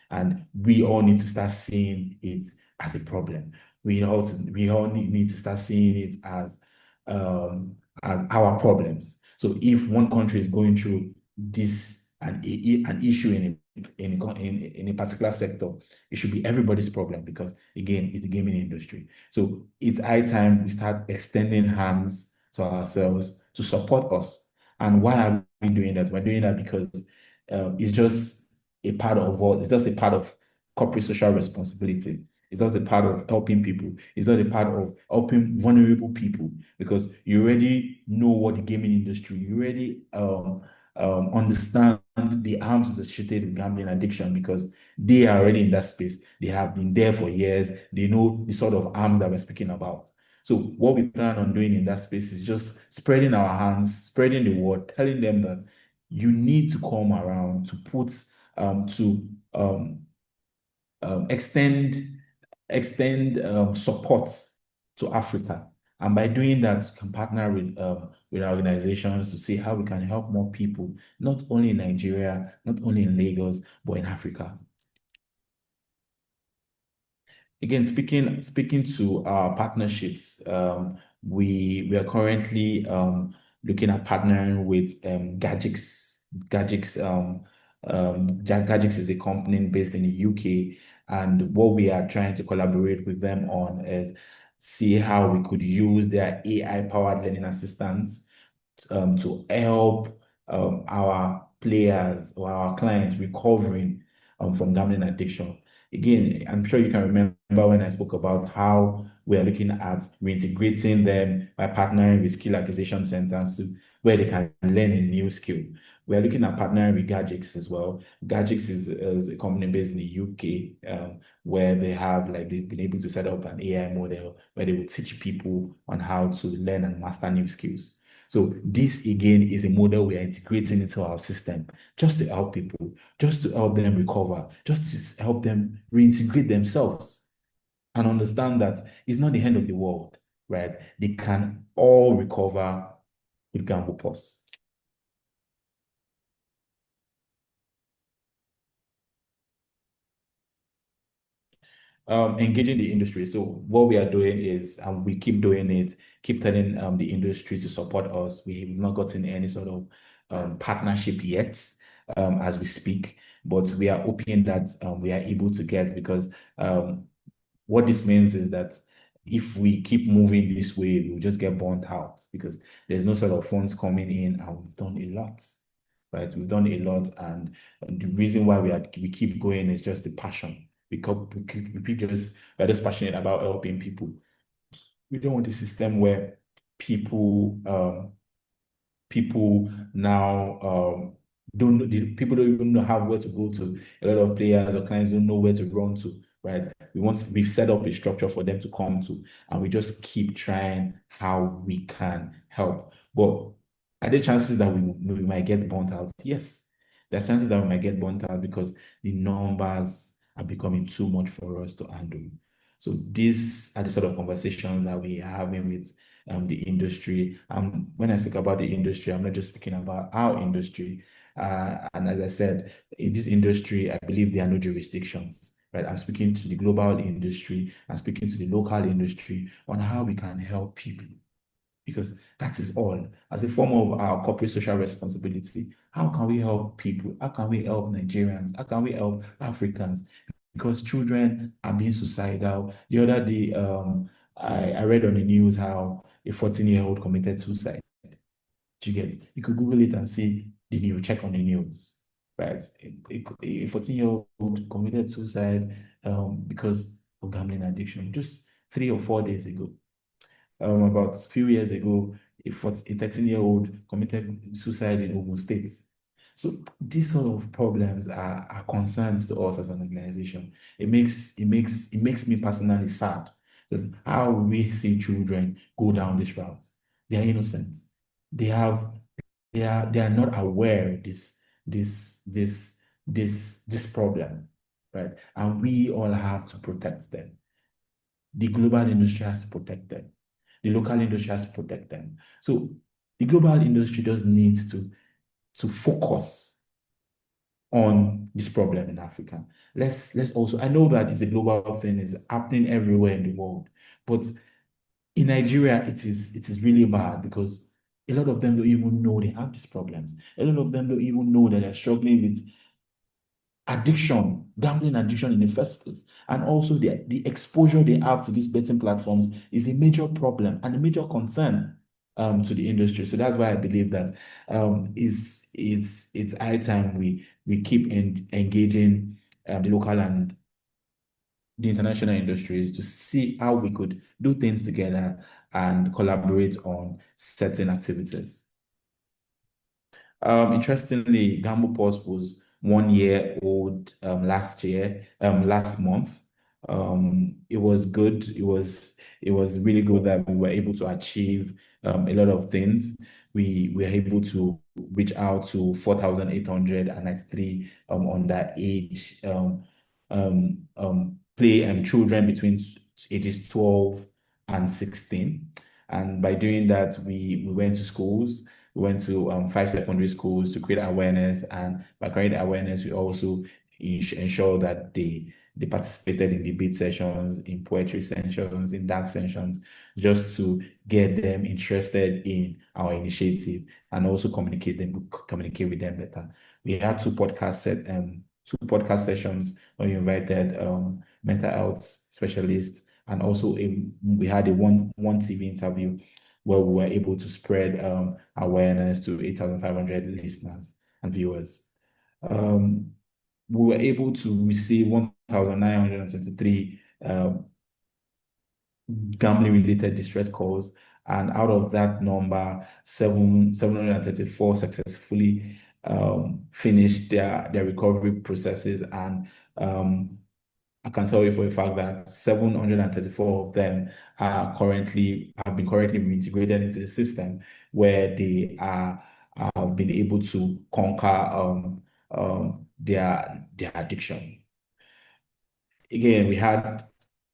And we all need to start seeing it as a problem. We all need to start seeing it as our problems. So if one country is going through this an issue in a particular sector, it should be everybody's problem, because again, it's the gaming industry. So it's high time we start extending hands to ourselves to support us. And why are we doing that? We're doing that because it's just a part of it's just a part of corporate social responsibility. It's just a part of helping people. It's not a part of helping vulnerable people, because you already know what the gaming industry, you already understand the harms associated with gambling addiction, because they are already in that space. They have been there for years. They know the sort of harms that we're speaking about. So what we plan on doing in that space is just spreading our hands, spreading the word, telling them that you need to come around to put extend support to Africa. And by doing that, we can partner with our organizations to see how we can help more people, not only in Nigeria, not only in Lagos, but in Africa. Again, speaking to our partnerships, we are currently looking at partnering with Gadgets. Gadgets is a company based in the UK, and what we are trying to collaborate with them on is see how we could use their AI-powered learning assistants to help our players or our clients recovering from gambling addiction. Again, I'm sure you can remember when I spoke about how we are looking at reintegrating them by partnering with skill acquisition centers where they can learn a new skill. We are looking at partnering with Gadgets as well. Gadgets is a company based in the UK where they've been able to set up an AI model where they will teach people on how to learn and master new skills. So this again is a model we are integrating into our system just to help people, just to help them recover, just to help them reintegrate themselves and understand that it's not the end of the world, right? They can all recover with GamblePause. Engaging the industry. So what we are doing is, we keep doing it, keep telling the industry to support us. We've not gotten any sort of partnership yet as we speak, but we are hoping that we are able to get, because what this means is that if we keep moving this way, we'll just get burnt out because there's no sort of funds coming in, and we've done a lot, right? We've done a lot, and the reason why we keep going is just the passion. We're just passionate about helping people. We don't want a system where people now people don't even know where to go to. A lot of players or clients don't know where to run to, right? We've set up a structure for them to come to, and we just keep trying how we can help. But are there chances that we might get burnt out? Yes, there's chances that we might get burnt out because the numbers are becoming too much for us to handle. So these are the sort of conversations that we are having with the industry. When I speak about the industry, I'm not just speaking about our industry. And as I said, in this industry, I believe there are no jurisdictions, right? I'm speaking to the global industry, I'm speaking to the local industry on how we can help people, because that is all. As a form of our corporate social responsibility, how can we help people? How can we help Nigerians? How can we help Africans? Because children are being suicidal. The other day, I read on the news how a 14-year-old committed suicide. You could Google it and see the news, check on the news, right? A 14-year-old committed suicide because of gambling addiction just 3 or 4 days ago. About a few years ago, a 13-year-old committed suicide in Ogun State. So these sort of problems are concerns to us as an organization. It makes me personally sad, because how we see children go down this route. They are innocent. They are not aware of this problem, right? And we all have to protect them. The global industry has to protect them. The local industry has to protect them. So the global industry just needs to focus on this problem in Africa. Let's also, I know that it's a global thing, it's happening everywhere in the world, but in Nigeria, it is really bad because a lot of them don't even know they have these problems. A lot of them don't even know that they're struggling with addiction, gambling addiction in the first place. And also the exposure they have to these betting platforms is a major problem and a major concern to the industry. So that's why I believe that it's high time we keep engaging the local and the international industries to see how we could do things together and collaborate on certain activities. Interestingly, GamblePause was 1 year old last month. It was good. It was really good that we were able to achieve a lot of things. We were able to reach out to 4,893 underage children between ages 12 and 16. And by doing that, we went to schools. We went to 5 secondary schools to create awareness, and by creating awareness, we also ensure that They participated in debate sessions, in poetry sessions, in dance sessions, just to get them interested in our initiative and also communicate with them better. We had two podcast sessions where we invited mental health specialists, and also we had a one TV interview where we were able to spread awareness to 8,500 listeners and viewers. We were able to receive 1,923 gambling related distress calls, and out of that number, 734 successfully finished their recovery processes. And I can tell you for a fact that 734 of them have been currently reintegrated into the system, where they have been able to conquer their addiction. Again, we had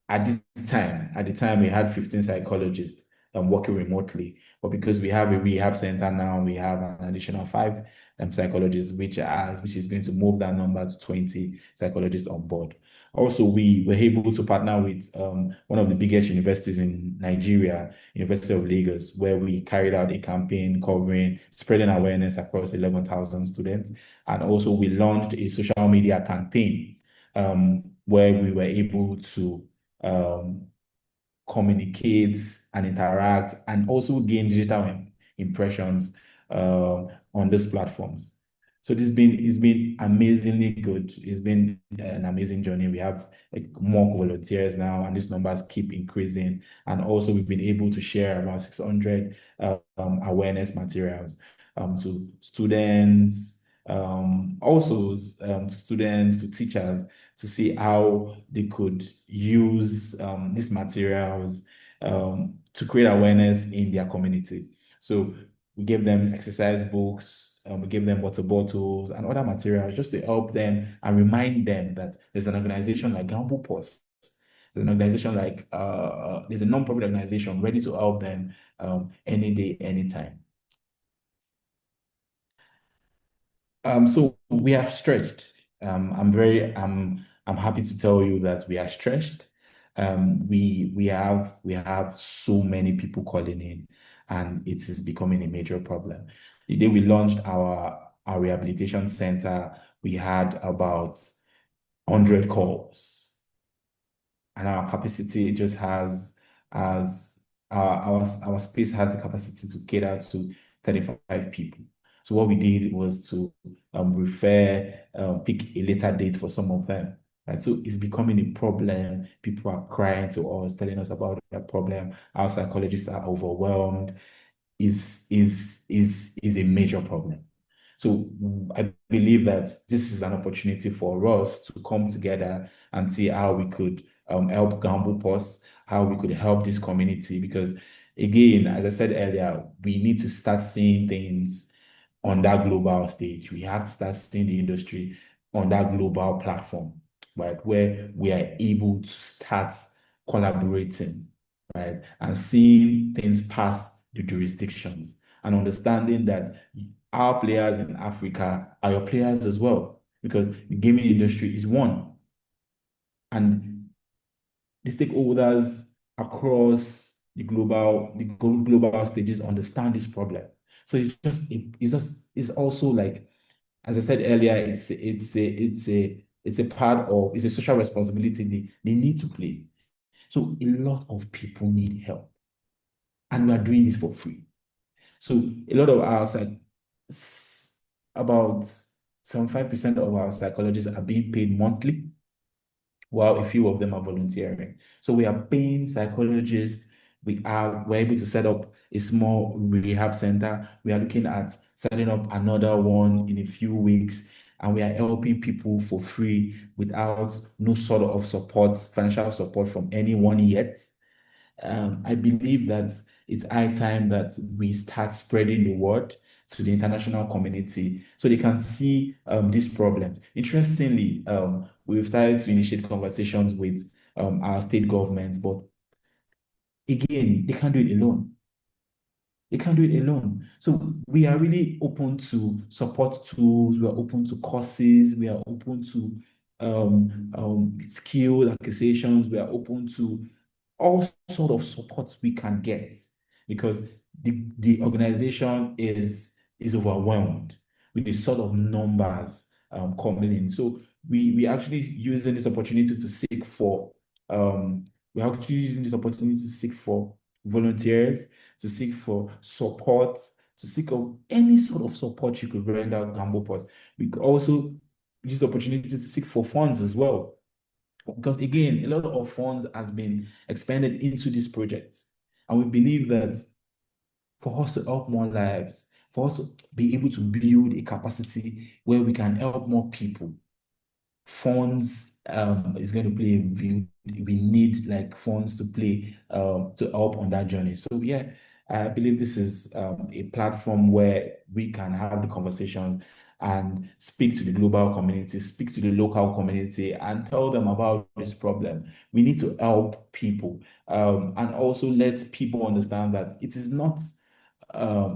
at the time we had 15 psychologists working remotely, but because we have a rehab center now, we have an additional five psychologists, which is going to move that number to 20 psychologists on board. Also, we were able to partner with one of the biggest universities in Nigeria, University of Lagos, where we carried out a campaign covering spreading awareness across 11,000 students. And also we launched a social media campaign where we were able to communicate and interact and also gain digital impressions on those platforms. So it's been amazingly good. It's been an amazing journey. We have more volunteers now, and these numbers keep increasing. And also, we've been able to share about 600 awareness materials to students, to students, to teachers, to see how they could use these materials to create awareness in their community. So we gave them exercise books, we gave them water bottles and other materials just to help them and remind them that there's an organization like GamblePause. There's an organization there's a non-profit organization ready to help them any day, anytime. So we have stretched. I'm happy to tell you that we are stretched. We have so many people calling in, and it is becoming a major problem. The day we launched our rehabilitation center, we had about 100 calls, and our capacity just our space has the capacity to cater to 35 people. So what we did was to pick a later date for some of them. Right? So it's becoming a problem. People are crying to us, telling us about their problem. Our psychologists are overwhelmed. Is a major problem. So I believe that this is an opportunity for us to come together and see how we could help GamblePause, how we could help this community. Because again, as I said earlier, we need to start seeing things on that global stage. We have to start seeing the industry on that global platform, right, where we are able to start collaborating, right, and seeing things past the jurisdictions and understanding that our players in Africa are your players as well, because the gaming industry is one. And the stakeholders across the global stages understand this problem. So it's also like, as I said earlier, it's a social responsibility they need to play. So a lot of people need help, and we are doing this for free. So a lot of about 75% of our psychologists are being paid monthly, while a few of them are volunteering. So we are paying psychologists. We're able to set up a small rehab center. We are looking at setting up another one in a few weeks, and we are helping people for free without no sort of financial support from anyone yet. I believe that it's high time that we start spreading the word to the international community so they can see these problems. Interestingly, we've started to initiate conversations with our state governments, but again, they can't do it alone. They can't do it alone. So we are really open to support tools. We are open to courses. We are open to skill acquisitions. We are open to all sort of supports we can get because the organization is overwhelmed with the sort of numbers coming in. So we actually using this opportunity to seek for we're actually using this opportunity to seek for volunteers, to seek for support, to seek of any sort of support you could render GamblePause. We could also use the opportunity to seek for funds as well. Because again, a lot of funds has been expanded into this project. And we believe that for us to help more lives, for us to be able to build a capacity where we can help more people, funds is going to play a view. We need like funds to play to help on that journey. So yeah, I believe this is a platform where we can have the conversations and speak to the global community, speak to the local community, and tell them about this problem. We need to help people and also let people understand that it is not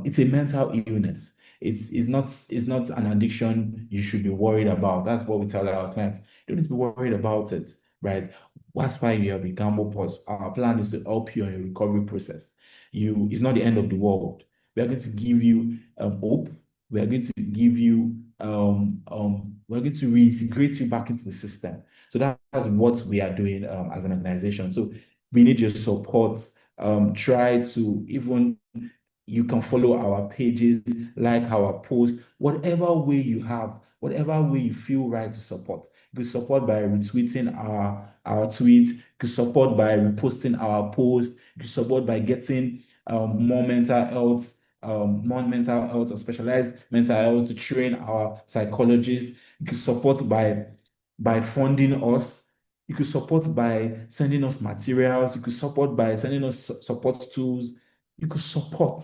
it's a mental illness. It's not an addiction you should be worried about. That's what we tell our clients. You don't need to be worried about it, right? That's why we have a GamblePause. Our plan is to help you on your recovery process. It's not the end of the world. We are going to give you hope. We are going to give you we're going to reintegrate you back into the system. So that's what we are doing as an organization. So we need your support. Try to even you can follow our pages, like our posts, whatever way you have, whatever way you feel right to support. You can support by retweeting our tweets. You can support by reposting our posts. You can support by getting more mental health or specialized mental health to train our psychologists. You can support by funding us. You could support by sending us materials. You could support by sending us support tools. You could support,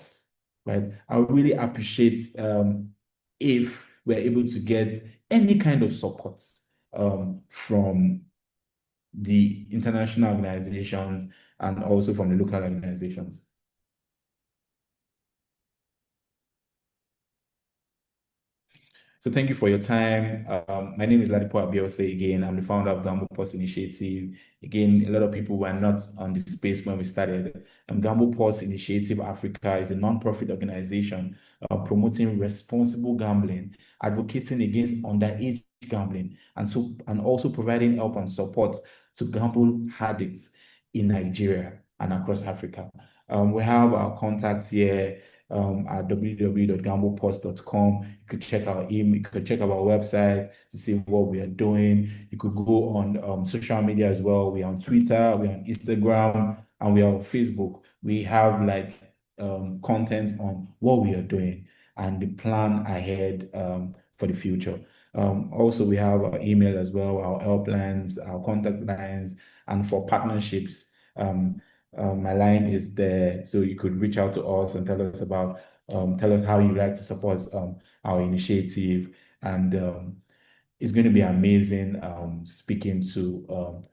right? I would really appreciate if we're able to get any kind of support from the international organizations and also from the local organizations. So thank you for your time. My name is Ladipo Abiose again. I'm the founder of GamblePause Initiative. Again, a lot of people were not on this space when we started. GamblePause Initiative Africa is a non-profit organization promoting responsible gambling, advocating against underage gambling, and also providing help and support to gamble addicts in Nigeria and across Africa. We have our contacts here at www.gamblepause.com. You could check our email, you could check our website to see what we are doing. You could go on social media as well. We're on Twitter, we're on Instagram, and we're on Facebook. We have like content on what we are doing and the plan ahead for the future. Also, we have our email as well, our helplines, our contact lines, and for partnerships. My line is there, so you could reach out to us and tell us how you like to support our initiative, and it's going to be amazing speaking to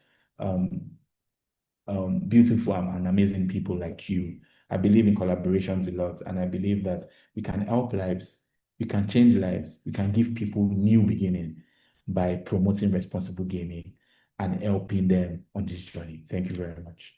beautiful and amazing people like you. I believe in collaborations a lot, and I believe that we can help lives, we can change lives, we can give people new beginning by promoting responsible gaming and helping them on this journey. Thank you very much.